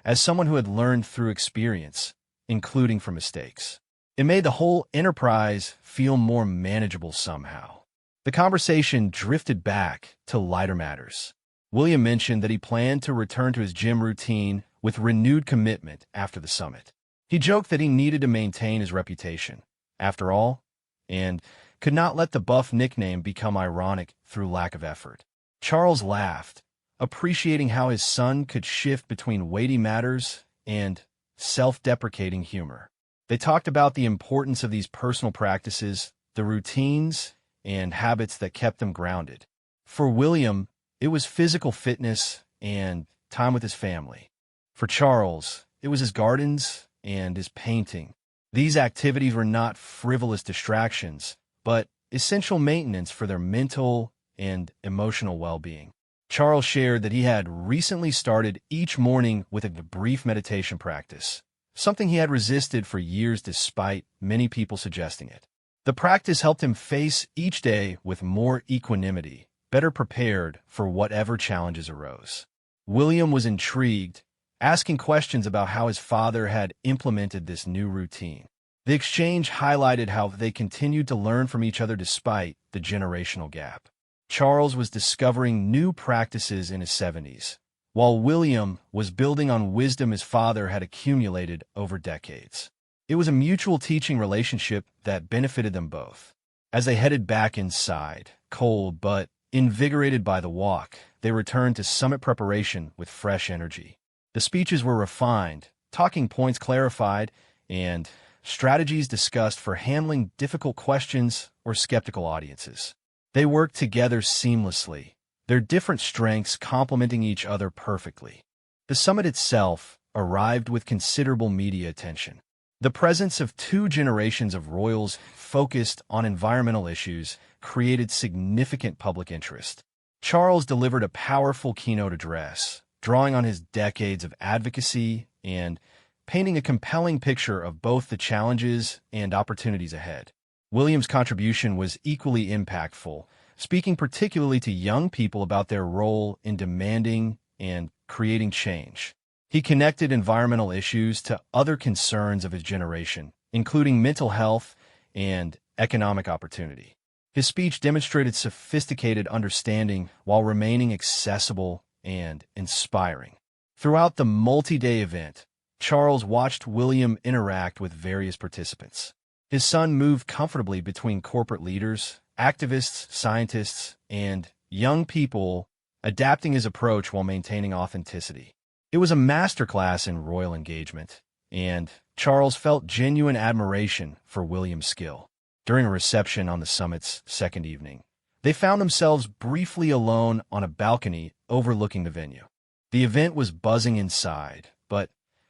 as someone who had learned through experience, including from mistakes. It made the whole enterprise feel more manageable somehow. The conversation drifted back to lighter matters. William mentioned that he planned to return to his gym routine with renewed commitment after the summit. He joked that he needed to maintain his reputation, after all, and could not let the Buff nickname become ironic through lack of effort. Charles laughed, appreciating how his son could shift between weighty matters and self-deprecating humor. They talked about the importance of these personal practices, the routines, and habits that kept them grounded. For William, it was physical fitness and time with his family. For Charles, it was his gardens and his painting. These activities were not frivolous distractions, but essential maintenance for their mental and emotional well-being. Charles shared that he had recently started each morning with a brief meditation practice, something he had resisted for years despite many people suggesting it. The practice helped him face each day with more equanimity, better prepared for whatever challenges arose. William was intrigued, asking questions about how his father had implemented this new routine. The exchange highlighted how they continued to learn from each other despite the generational gap. Charles was discovering new practices in his 70s, while William was building on wisdom his father had accumulated over decades. It was a mutual teaching relationship that benefited them both. As they headed back inside, cold but invigorated by the walk, they returned to summit preparation with fresh energy. The speeches were refined, talking points clarified, and strategies discussed for handling difficult questions or skeptical audiences. They worked together seamlessly, their different strengths complementing each other perfectly. The summit itself arrived with considerable media attention. The presence of two generations of royals focused on environmental issues created significant public interest. Charles delivered a powerful keynote address, drawing on his decades of advocacy and painting a compelling picture of both the challenges and opportunities ahead. William's contribution was equally impactful, speaking particularly to young people about their role in demanding and creating change. He connected environmental issues to other concerns of his generation, including mental health and economic opportunity. His speech demonstrated sophisticated understanding while remaining accessible and inspiring. Throughout the multi-day event, Charles watched William interact with various participants. His son moved comfortably between corporate leaders, activists, scientists, and young people, adapting his approach while maintaining authenticity. It was a masterclass in royal engagement, and Charles felt genuine admiration for William's skill. During a reception on the summit's second evening, they found themselves briefly alone on a balcony overlooking the venue. The event was buzzing inside, but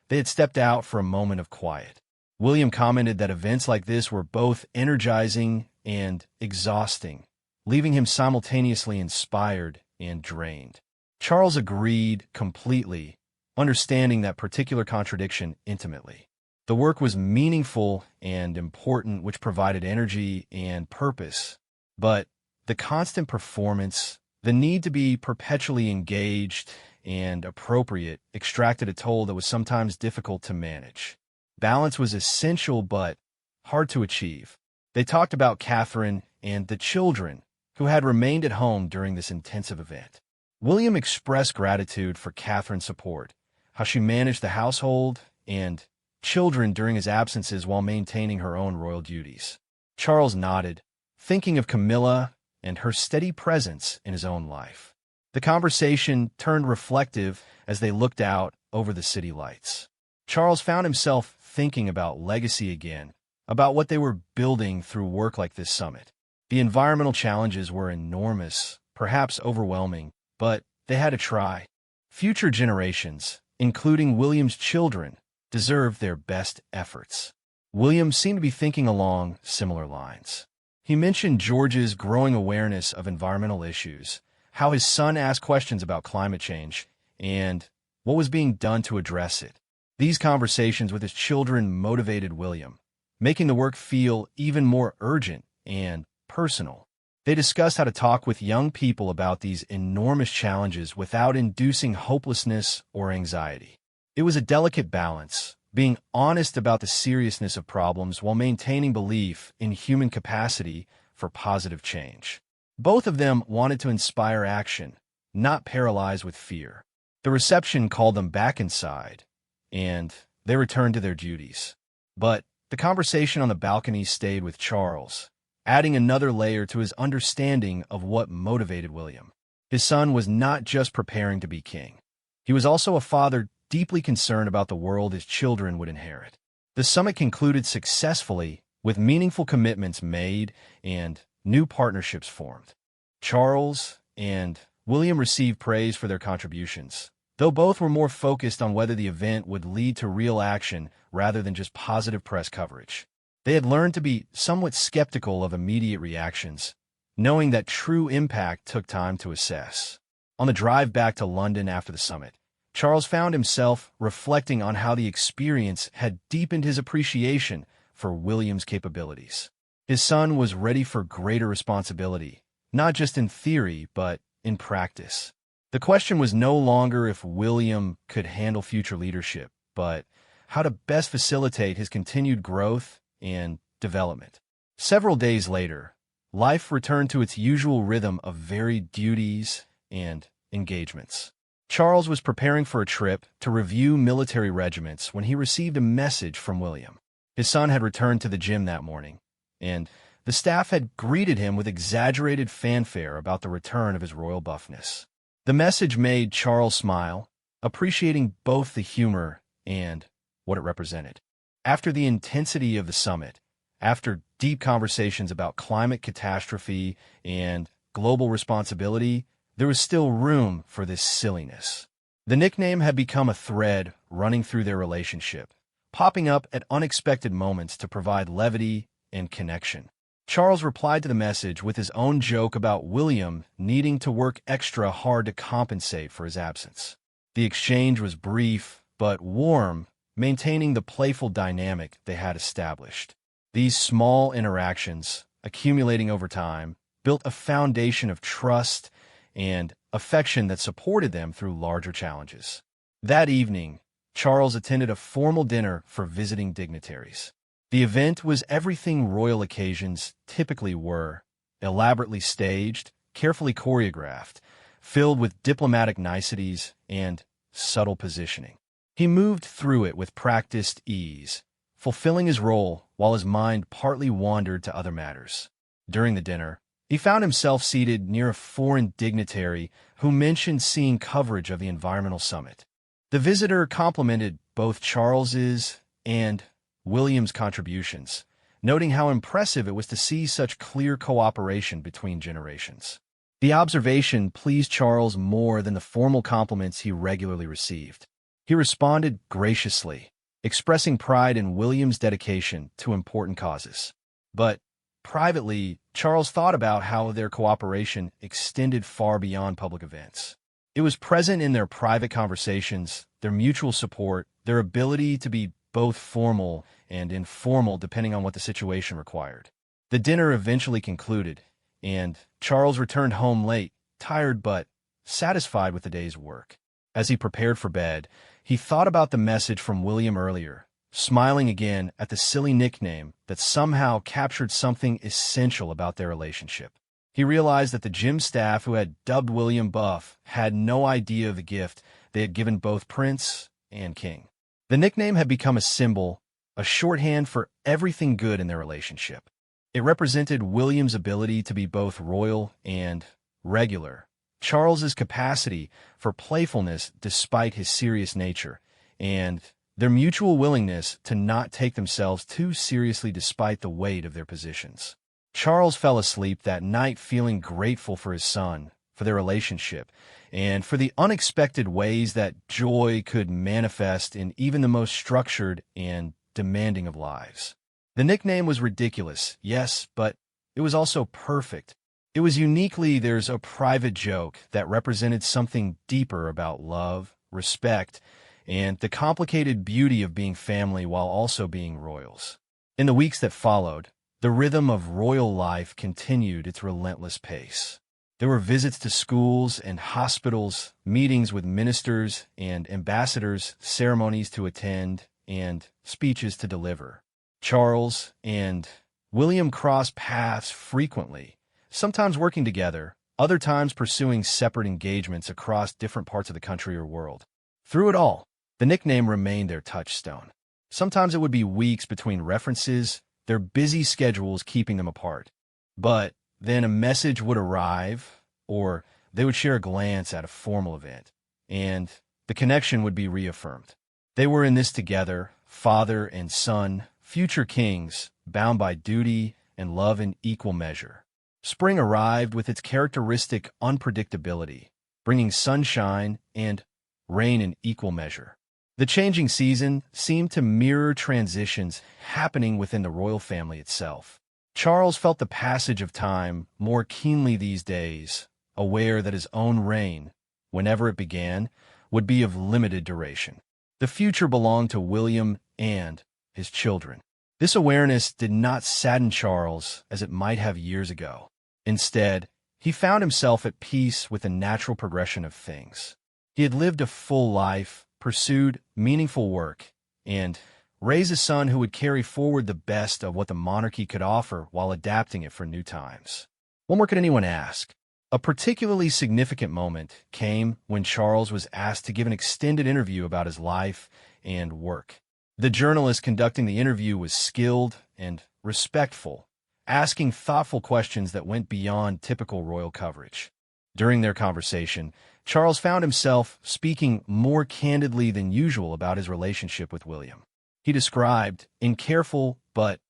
they had stepped out for a moment of quiet. William commented that events like this were both energizing and exhausting, leaving him simultaneously inspired and drained. Charles agreed completely, understanding that particular contradiction intimately. The work was meaningful and important, which provided energy and purpose, but the constant performance, the need to be perpetually engaged and appropriate, extracted a toll that was sometimes difficult to manage. Balance was essential but hard to achieve. They talked about Catherine and the children who had remained at home during this intensive event. William expressed gratitude for Catherine's support, how she managed the household and children during his absences while maintaining her own royal duties. Charles nodded, thinking of Camilla and her steady presence in his own life. The conversation turned reflective as they looked out over the city lights. Charles found himself thinking about legacy again, about what they were building through work like this summit. The environmental challenges were enormous, perhaps overwhelming, but they had to try. Future generations, including William's children, deserved their best efforts. William seemed to be thinking along similar lines. He mentioned George's growing awareness of environmental issues, how his son asked questions about climate change, and what was being done to address it. These conversations with his children motivated William, making the work feel even more urgent and personal. They discussed how to talk with young people about these enormous challenges without inducing hopelessness or anxiety. It was a delicate balance, being honest about the seriousness of problems while maintaining belief in human capacity for positive change. Both of them wanted to inspire action, not paralyze with fear. The reception called them back inside, and they returned to their duties. But the conversation on the balcony stayed with Charles, adding another layer to his understanding of what motivated William. His son was not just preparing to be king. He was also a father deeply concerned about the world his children would inherit. The summit concluded successfully, with meaningful commitments made and new partnerships formed. Charles and William received praise for their contributions, though both were more focused on whether the event would lead to real action rather than just positive press coverage. They had learned to be somewhat skeptical of immediate reactions, knowing that true impact took time to assess. On the drive back to London after the summit, Charles found himself reflecting on how the experience had deepened his appreciation for William's capabilities. His son was ready for greater responsibility, not just in theory, but in practice. The question was no longer if William could handle future leadership, but how to best facilitate his continued growth and development. Several days later, life returned to its usual rhythm of varied duties and engagements. Charles was preparing for a trip to review military regiments when he received a message from William. His son had returned to the gym that morning, and the staff had greeted him with exaggerated fanfare about the return of his royal buffness. The message made Charles smile, appreciating both the humor and what it represented. After the intensity of the summit, after deep conversations about climate catastrophe and global responsibility, there was still room for this silliness. The nickname had become a thread running through their relationship, popping up at unexpected moments to provide levity and connection. Charles replied to the message with his own joke about William needing to work extra hard to compensate for his absence. The exchange was brief but warm, maintaining the playful dynamic they had established. These small interactions, accumulating over time, built a foundation of trust and affection that supported them through larger challenges. That evening, Charles attended a formal dinner for visiting dignitaries. The event was everything royal occasions typically were: elaborately staged, carefully choreographed, filled with diplomatic niceties and subtle positioning. He moved through it with practiced ease, fulfilling his role while his mind partly wandered to other matters. During the dinner, he found himself seated near a foreign dignitary who mentioned seeing coverage of the environmental summit. The visitor complimented both Charles's and William's contributions, noting how impressive it was to see such clear cooperation between generations. The observation pleased Charles more than the formal compliments he regularly received. He responded graciously, expressing pride in William's dedication to important causes. But privately, Charles thought about how their cooperation extended far beyond public events. It was present in their private conversations, their mutual support, their ability to be both formal and informal depending on what the situation required. The dinner eventually concluded, and Charles returned home late, tired but satisfied with the day's work. As he prepared for bed, he thought about the message from William earlier, smiling again at the silly nickname that somehow captured something essential about their relationship. He realized that the gym staff who had dubbed William Buff had no idea of the gift they had given both Prince and King. The nickname had become a symbol, a shorthand for everything good in their relationship. It represented William's ability to be both royal and regular, Charles's capacity for playfulness despite his serious nature, and their mutual willingness to not take themselves too seriously despite the weight of their positions. Charles fell asleep that night feeling grateful for his son, for their relationship, and for the unexpected ways that joy could manifest in even the most structured and demanding of lives. The nickname was ridiculous, yes, but it was also perfect. It was uniquely there's a private joke that represented something deeper about love, respect, and the complicated beauty of being family while also being royals. In the weeks that followed, the rhythm of royal life continued its relentless pace. There were visits to schools and hospitals, meetings with ministers and ambassadors, ceremonies to attend, and speeches to deliver. Charles and William crossed paths frequently, sometimes working together, other times pursuing separate engagements across different parts of the country or world. Through it all, the nickname remained their touchstone. Sometimes it would be weeks between references, their busy schedules keeping them apart. But then a message would arrive, or they would share a glance at a formal event, and the connection would be reaffirmed. They were in this together, father and son, future kings, bound by duty and love in equal measure. Spring arrived with its characteristic unpredictability, bringing sunshine and rain in equal measure. The changing season seemed to mirror transitions happening within the royal family itself. Charles felt the passage of time more keenly these days, aware that his own reign, whenever it began, would be of limited duration. The future belonged to William and his children. This awareness did not sadden Charles as it might have years ago. Instead, he found himself at peace with the natural progression of things. He had lived a full life, pursued meaningful work, and raised a son who would carry forward the best of what the monarchy could offer while adapting it for new times. What more could anyone ask? A particularly significant moment came when Charles was asked to give an extended interview about his life and work. The journalist conducting the interview was skilled and respectful, asking thoughtful questions that went beyond typical royal coverage. During their conversation, Charles found himself speaking more candidly than usual about his relationship with William. He described, in careful but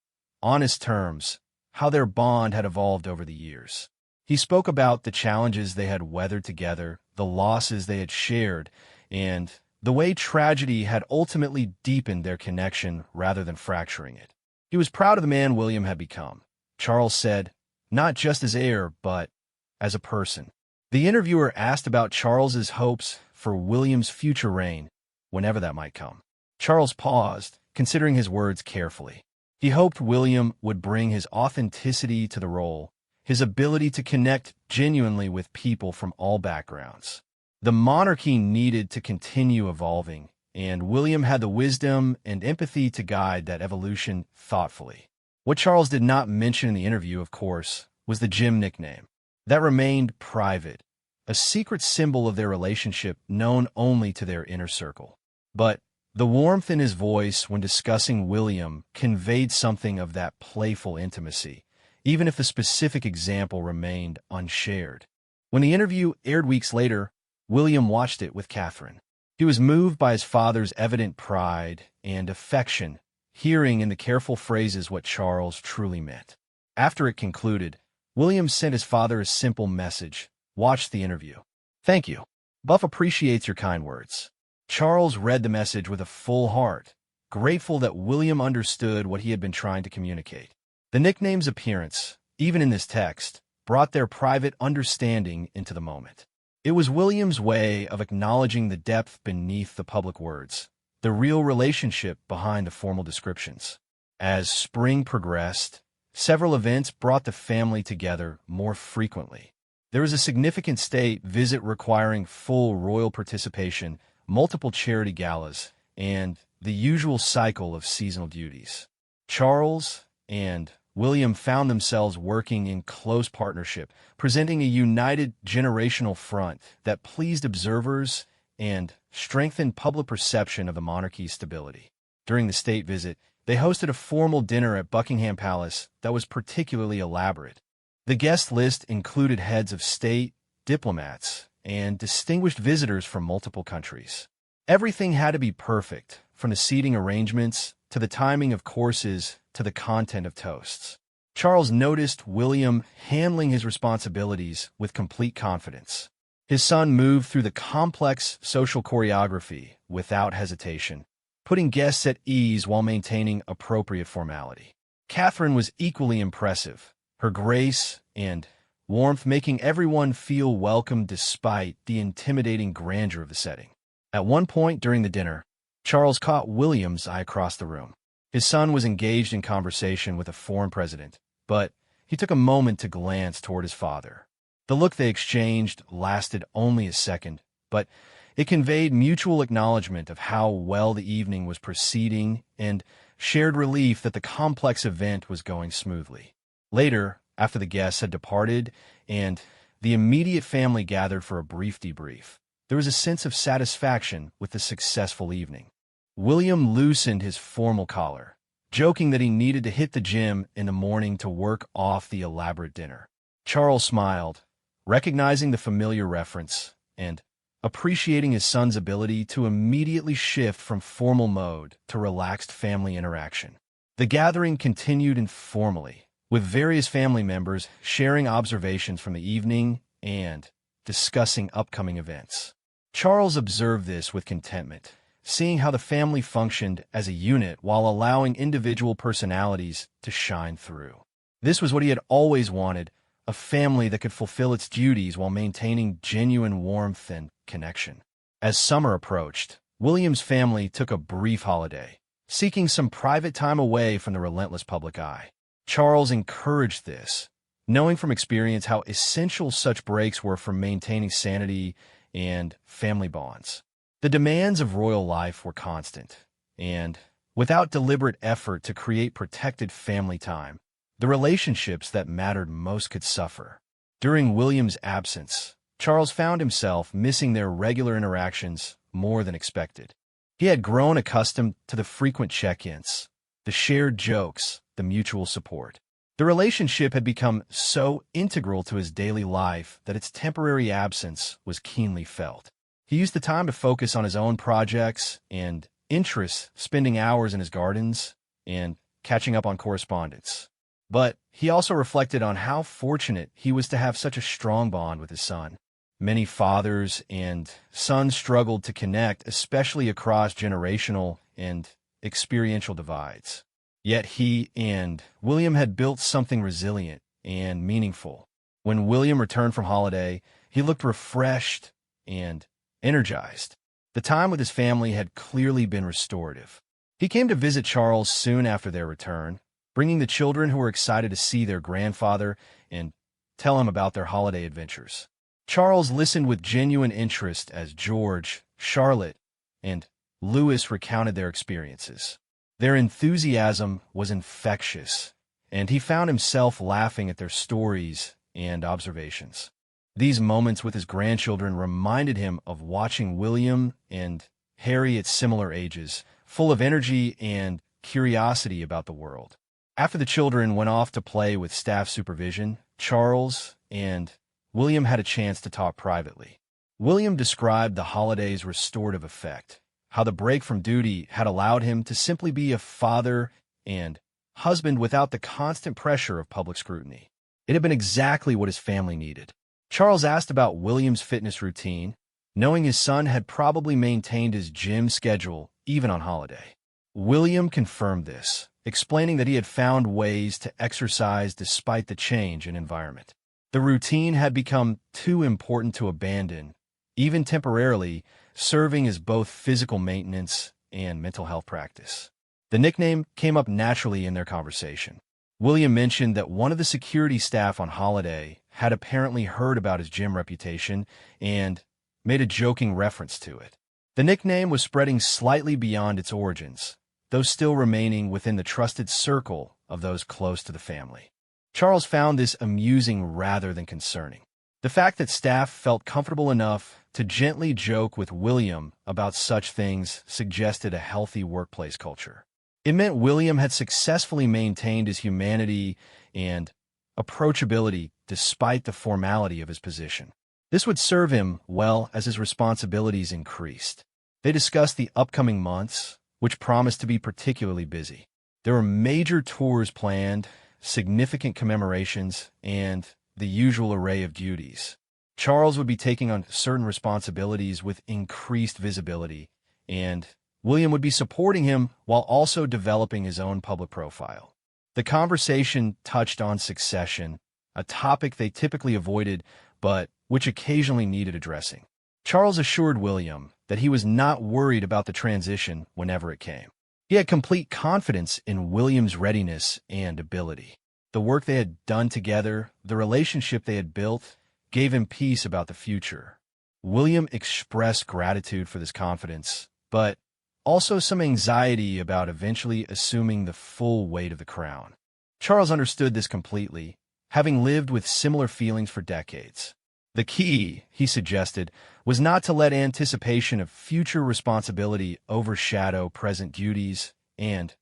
honest terms, how their bond had evolved over the years. He spoke about the challenges they had weathered together, the losses they had shared, and the way tragedy had ultimately deepened their connection rather than fracturing it. He was proud of the man William had become, Charles said, not just as heir, but as a person. The interviewer asked about Charles's hopes for William's future reign, whenever that might come. Charles paused, considering his words carefully. He hoped William would bring his authenticity to the role, his ability to connect genuinely with people from all backgrounds. The monarchy needed to continue evolving, and William had the wisdom and empathy to guide that evolution thoughtfully. What Charles did not mention in the interview, of course, was the Jim nickname. That remained private, a secret symbol of their relationship known only to their inner circle. But the warmth in his voice when discussing William conveyed something of that playful intimacy, even if the specific example remained unshared. When the interview aired weeks later, William watched it with Catherine. He was moved by his father's evident pride and affection, hearing in the careful phrases what Charles truly meant. After it concluded, William sent his father a simple message: "Watch the interview. Thank you. Buff appreciates your kind words." Charles read the message with a full heart, grateful that William understood what he had been trying to communicate. The nickname's appearance, even in this text, brought their private understanding into the moment. It was William's way of acknowledging the depth beneath the public words, the real relationship behind the formal descriptions. As spring progressed, several events brought the family together more frequently. There was a significant state visit requiring full royal participation, multiple charity galas, and the usual cycle of seasonal duties. Charles and William found themselves working in close partnership, presenting a united generational front that pleased observers and strengthened public perception of the monarchy's stability. During the state visit, they hosted a formal dinner at Buckingham Palace that was particularly elaborate. The guest list included heads of state, diplomats, and distinguished visitors from multiple countries. Everything had to be perfect, from the seating arrangements to the timing of courses to the content of toasts. Charles noticed William handling his responsibilities with complete confidence. His son moved through the complex social choreography without hesitation, putting guests at ease while maintaining appropriate formality. Catherine was equally impressive, her grace and warmth making everyone feel welcome despite the intimidating grandeur of the setting. At one point during the dinner, Charles caught William's eye across the room. His son was engaged in conversation with a foreign president, but he took a moment to glance toward his father. The look they exchanged lasted only a second, but it conveyed mutual acknowledgement of how well the evening was proceeding and shared relief that the complex event was going smoothly. Later, after the guests had departed and the immediate family gathered for a brief debrief, there was a sense of satisfaction with the successful evening. William loosened his formal collar, joking that he needed to hit the gym in the morning to work off the elaborate dinner. Charles smiled, recognizing the familiar reference and appreciating his son's ability to immediately shift from formal mode to relaxed family interaction. The gathering continued informally, with various family members sharing observations from the evening and discussing upcoming events. Charles observed this with contentment, seeing how the family functioned as a unit while allowing individual personalities to shine through. This was what he had always wanted, a family that could fulfill its duties while maintaining genuine warmth and connection. As summer approached, William's family took a brief holiday, seeking some private time away from the relentless public eye. Charles encouraged this, knowing from experience how essential such breaks were for maintaining sanity and family bonds. The demands of royal life were constant, and without deliberate effort to create protected family time, the relationships that mattered most could suffer. During William's absence, Charles found himself missing their regular interactions more than expected. He had grown accustomed to the frequent check-ins, the shared jokes, the mutual support. The relationship had become so integral to his daily life that its temporary absence was keenly felt. He used the time to focus on his own projects and interests, spending hours in his gardens and catching up on correspondence. But he also reflected on how fortunate he was to have such a strong bond with his son. Many fathers and sons struggled to connect, especially across generational and experiential divides. Yet he and William had built something resilient and meaningful. When William returned from holiday, he looked refreshed and energized. The time with his family had clearly been restorative. He came to visit Charles soon after their return, bringing the children who were excited to see their grandfather and tell him about their holiday adventures. Charles listened with genuine interest as George, Charlotte, and Louis recounted their experiences. Their enthusiasm was infectious, and he found himself laughing at their stories and observations. These moments with his grandchildren reminded him of watching William and Harry at similar ages, full of energy and curiosity about the world. After the children went off to play with staff supervision, Charles and William had a chance to talk privately. William described the holiday's restorative effect, how the break from duty had allowed him to simply be a father and husband without the constant pressure of public scrutiny. It had been exactly what his family needed. Charles asked about William's fitness routine, knowing his son had probably maintained his gym schedule even on holiday. William confirmed this, explaining that he had found ways to exercise despite the change in environment. The routine had become too important to abandon, even temporarily, serving as both physical maintenance and mental health practice. The nickname came up naturally in their conversation. William mentioned that one of the security staff on holiday had apparently heard about his gym reputation and made a joking reference to it. The nickname was spreading slightly beyond its origins, though still remaining within the trusted circle of those close to the family. Charles found this amusing rather than concerning. The fact that staff felt comfortable enough to gently joke with William about such things suggested a healthy workplace culture. It meant William had successfully maintained his humanity and approachability despite the formality of his position. This would serve him well as his responsibilities increased. They discussed the upcoming months, which promised to be particularly busy. There were major tours planned, significant commemorations, and the usual array of duties. Charles would be taking on certain responsibilities with increased visibility, and William would be supporting him while also developing his own public profile. The conversation touched on succession, a topic they typically avoided, but which occasionally needed addressing. Charles assured William that he was not worried about the transition whenever it came. He had complete confidence in William's readiness and ability. The work they had done together, the relationship they had built, gave him peace about the future. William expressed gratitude for this confidence, but also some anxiety about eventually assuming the full weight of the crown. Charles understood this completely, having lived with similar feelings for decades. The key, he suggested, was not to let anticipation of future responsibility overshadow present duties and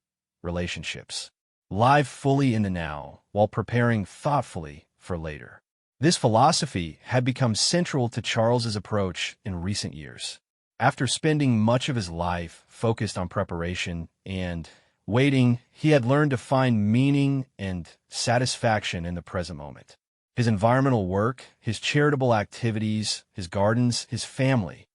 relationships. Live fully in the now, while preparing thoughtfully for later. This philosophy had become central to Charles's approach in recent years. After spending much of his life focused on preparation and waiting, he had learned to find meaning and satisfaction in the present moment. His environmental work, his charitable activities, his gardens, his family.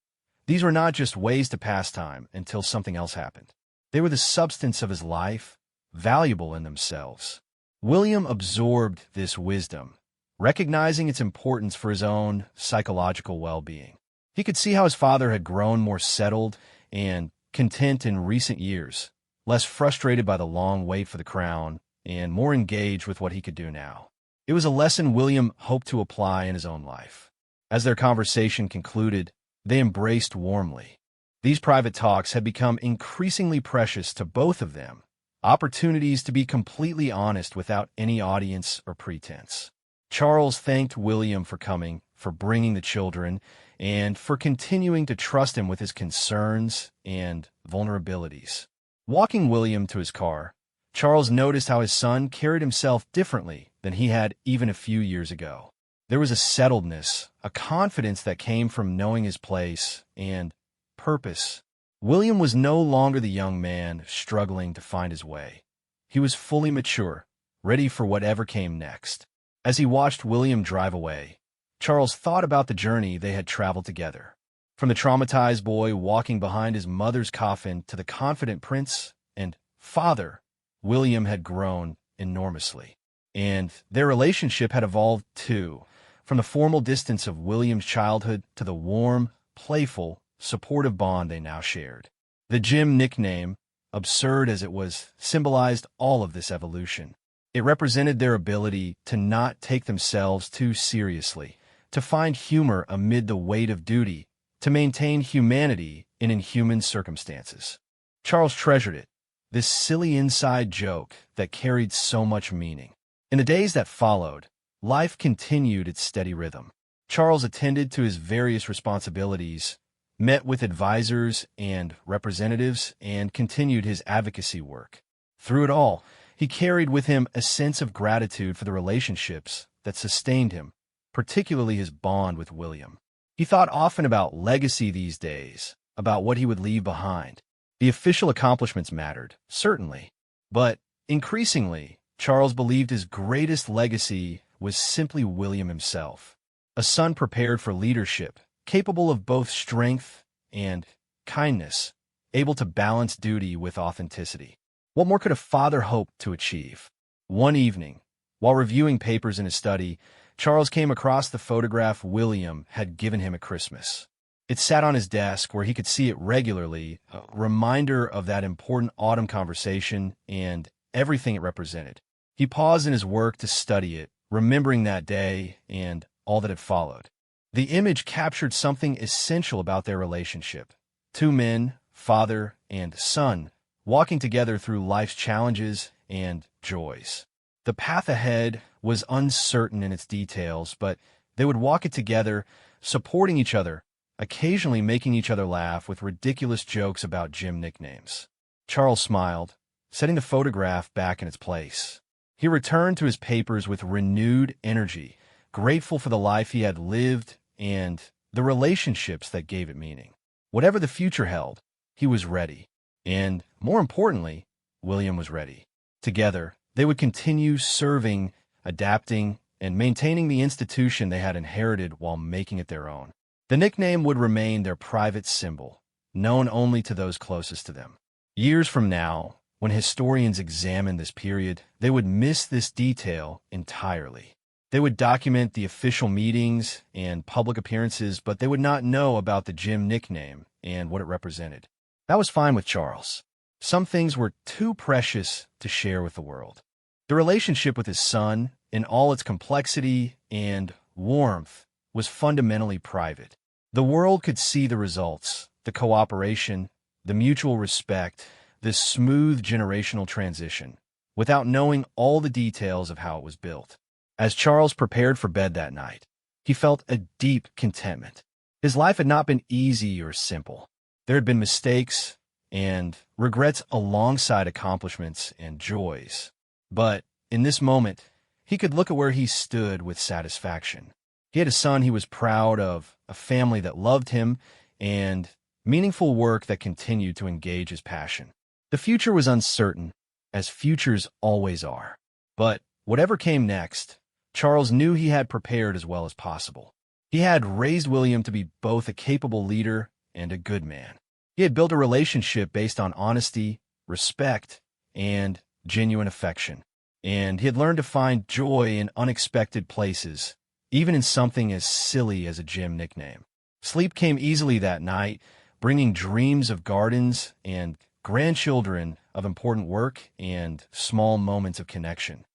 These were not just ways to pass time until something else happened. They were the substance of his life, valuable in themselves. William absorbed this wisdom, recognizing its importance for his own psychological well-being. He could see how his father had grown more settled and content in recent years, less frustrated by the long wait for the crown, and more engaged with what he could do now. It was a lesson William hoped to apply in his own life. As their conversation concluded, they embraced warmly. These private talks had become increasingly precious to both of them, opportunities to be completely honest without any audience or pretense. Charles thanked William for coming, for bringing the children, and for continuing to trust him with his concerns and vulnerabilities. Walking William to his car, Charles noticed how his son carried himself differently than he had even a few years ago. There was a settledness, a confidence that came from knowing his place and purpose. William was no longer the young man struggling to find his way. He was fully mature, ready for whatever came next. As he watched William drive away, Charles thought about the journey they had traveled together. From the traumatized boy walking behind his mother's coffin to the confident prince and father, William had grown enormously. And their relationship had evolved too, from the formal distance of William's childhood to the warm, playful, supportive bond they now shared. The Jim nickname, absurd as it was, symbolized all of this evolution. It represented their ability to not take themselves too seriously, to find humor amid the weight of duty, to maintain humanity in inhuman circumstances. Charles treasured it, this silly inside joke that carried so much meaning. In the days that followed, life continued its steady rhythm. Charles attended to his various responsibilities, met with advisors and representatives, and continued his advocacy work. Through it all, he carried with him a sense of gratitude for the relationships that sustained him, particularly his bond with William. He thought often about legacy these days, about what he would leave behind. The official accomplishments mattered, certainly, but increasingly, Charles believed his greatest legacy was simply William himself, a son prepared for leadership, capable of both strength and kindness, able to balance duty with authenticity. What more could a father hope to achieve? One evening, while reviewing papers in his study, Charles came across the photograph William had given him at Christmas. It sat on his desk where he could see it regularly, a reminder of that important autumn conversation and everything it represented. He paused in his work to study it, remembering that day and all that had followed. The image captured something essential about their relationship. Two men, father and son, walking together through life's challenges and joys. The path ahead was uncertain in its details, but they would walk it together, supporting each other, occasionally making each other laugh with ridiculous jokes about Jim nicknames. Charles smiled, setting the photograph back in its place. He returned to his papers with renewed energy, grateful for the life he had lived and the relationships that gave it meaning. Whatever the future held, he was ready. And, more importantly, William was ready. Together, they would continue serving, adapting, and maintaining the institution they had inherited while making it their own. The nickname would remain their private symbol, known only to those closest to them. Years from now, when historians examine this period, they would miss this detail entirely. They would document the official meetings and public appearances, but they would not know about the Jim nickname and what it represented. That was fine with Charles. Some things were too precious to share with the world. The relationship with his son, in all its complexity and warmth, was fundamentally private. The world could see the results, the cooperation, the mutual respect, the smooth generational transition, without knowing all the details of how it was built. As Charles prepared for bed that night, he felt a deep contentment. His life had not been easy or simple. There had been mistakes and regrets alongside accomplishments and joys. But in this moment, he could look at where he stood with satisfaction. He had a son he was proud of, a family that loved him, and meaningful work that continued to engage his passion. The future was uncertain, as futures always are. But whatever came next, Charles knew he had prepared as well as possible. He had raised William to be both a capable leader and a good man. He had built a relationship based on honesty, respect, and genuine affection. And he had learned to find joy in unexpected places, even in something as silly as a Jim nickname. Sleep came easily that night, bringing dreams of gardens and grandchildren, of important work and small moments of connection.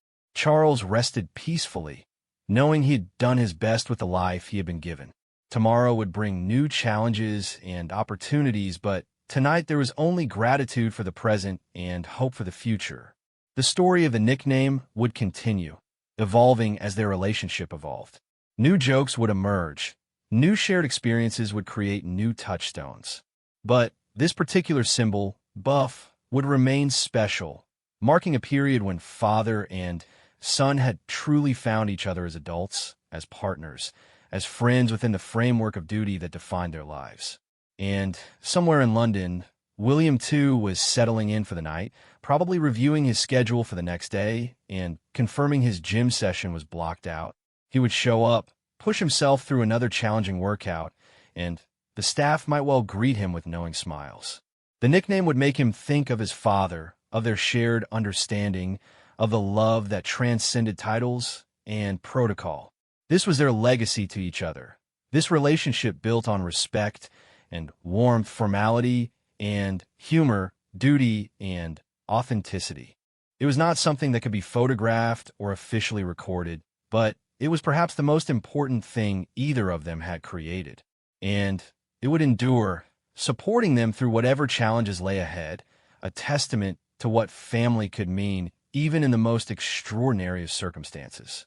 Charles rested peacefully, knowing he had done his best with the life he had been given. Tomorrow would bring new challenges and opportunities, but tonight there was only gratitude for the present and hope for the future. The story of the nickname would continue, evolving as their relationship evolved. New jokes would emerge. New shared experiences would create new touchstones. But this particular symbol, Buff, would remain special, marking a period when father and son had truly found each other as adults, as partners, as friends within the framework of duty that defined their lives. And somewhere in London, William, too, was settling in for the night, probably reviewing his schedule for the next day and confirming his gym session was blocked out. He would show up, push himself through another challenging workout, and the staff might well greet him with knowing smiles. The nickname would make him think of his father, of their shared understanding, of the love that transcended titles and protocol. This was their legacy to each other. This relationship built on respect and warmth, formality and humor, duty and authenticity. It was not something that could be photographed or officially recorded, but it was perhaps the most important thing either of them had created. And it would endure, supporting them through whatever challenges lay ahead, a testament to what family could mean even in the most extraordinary of circumstances.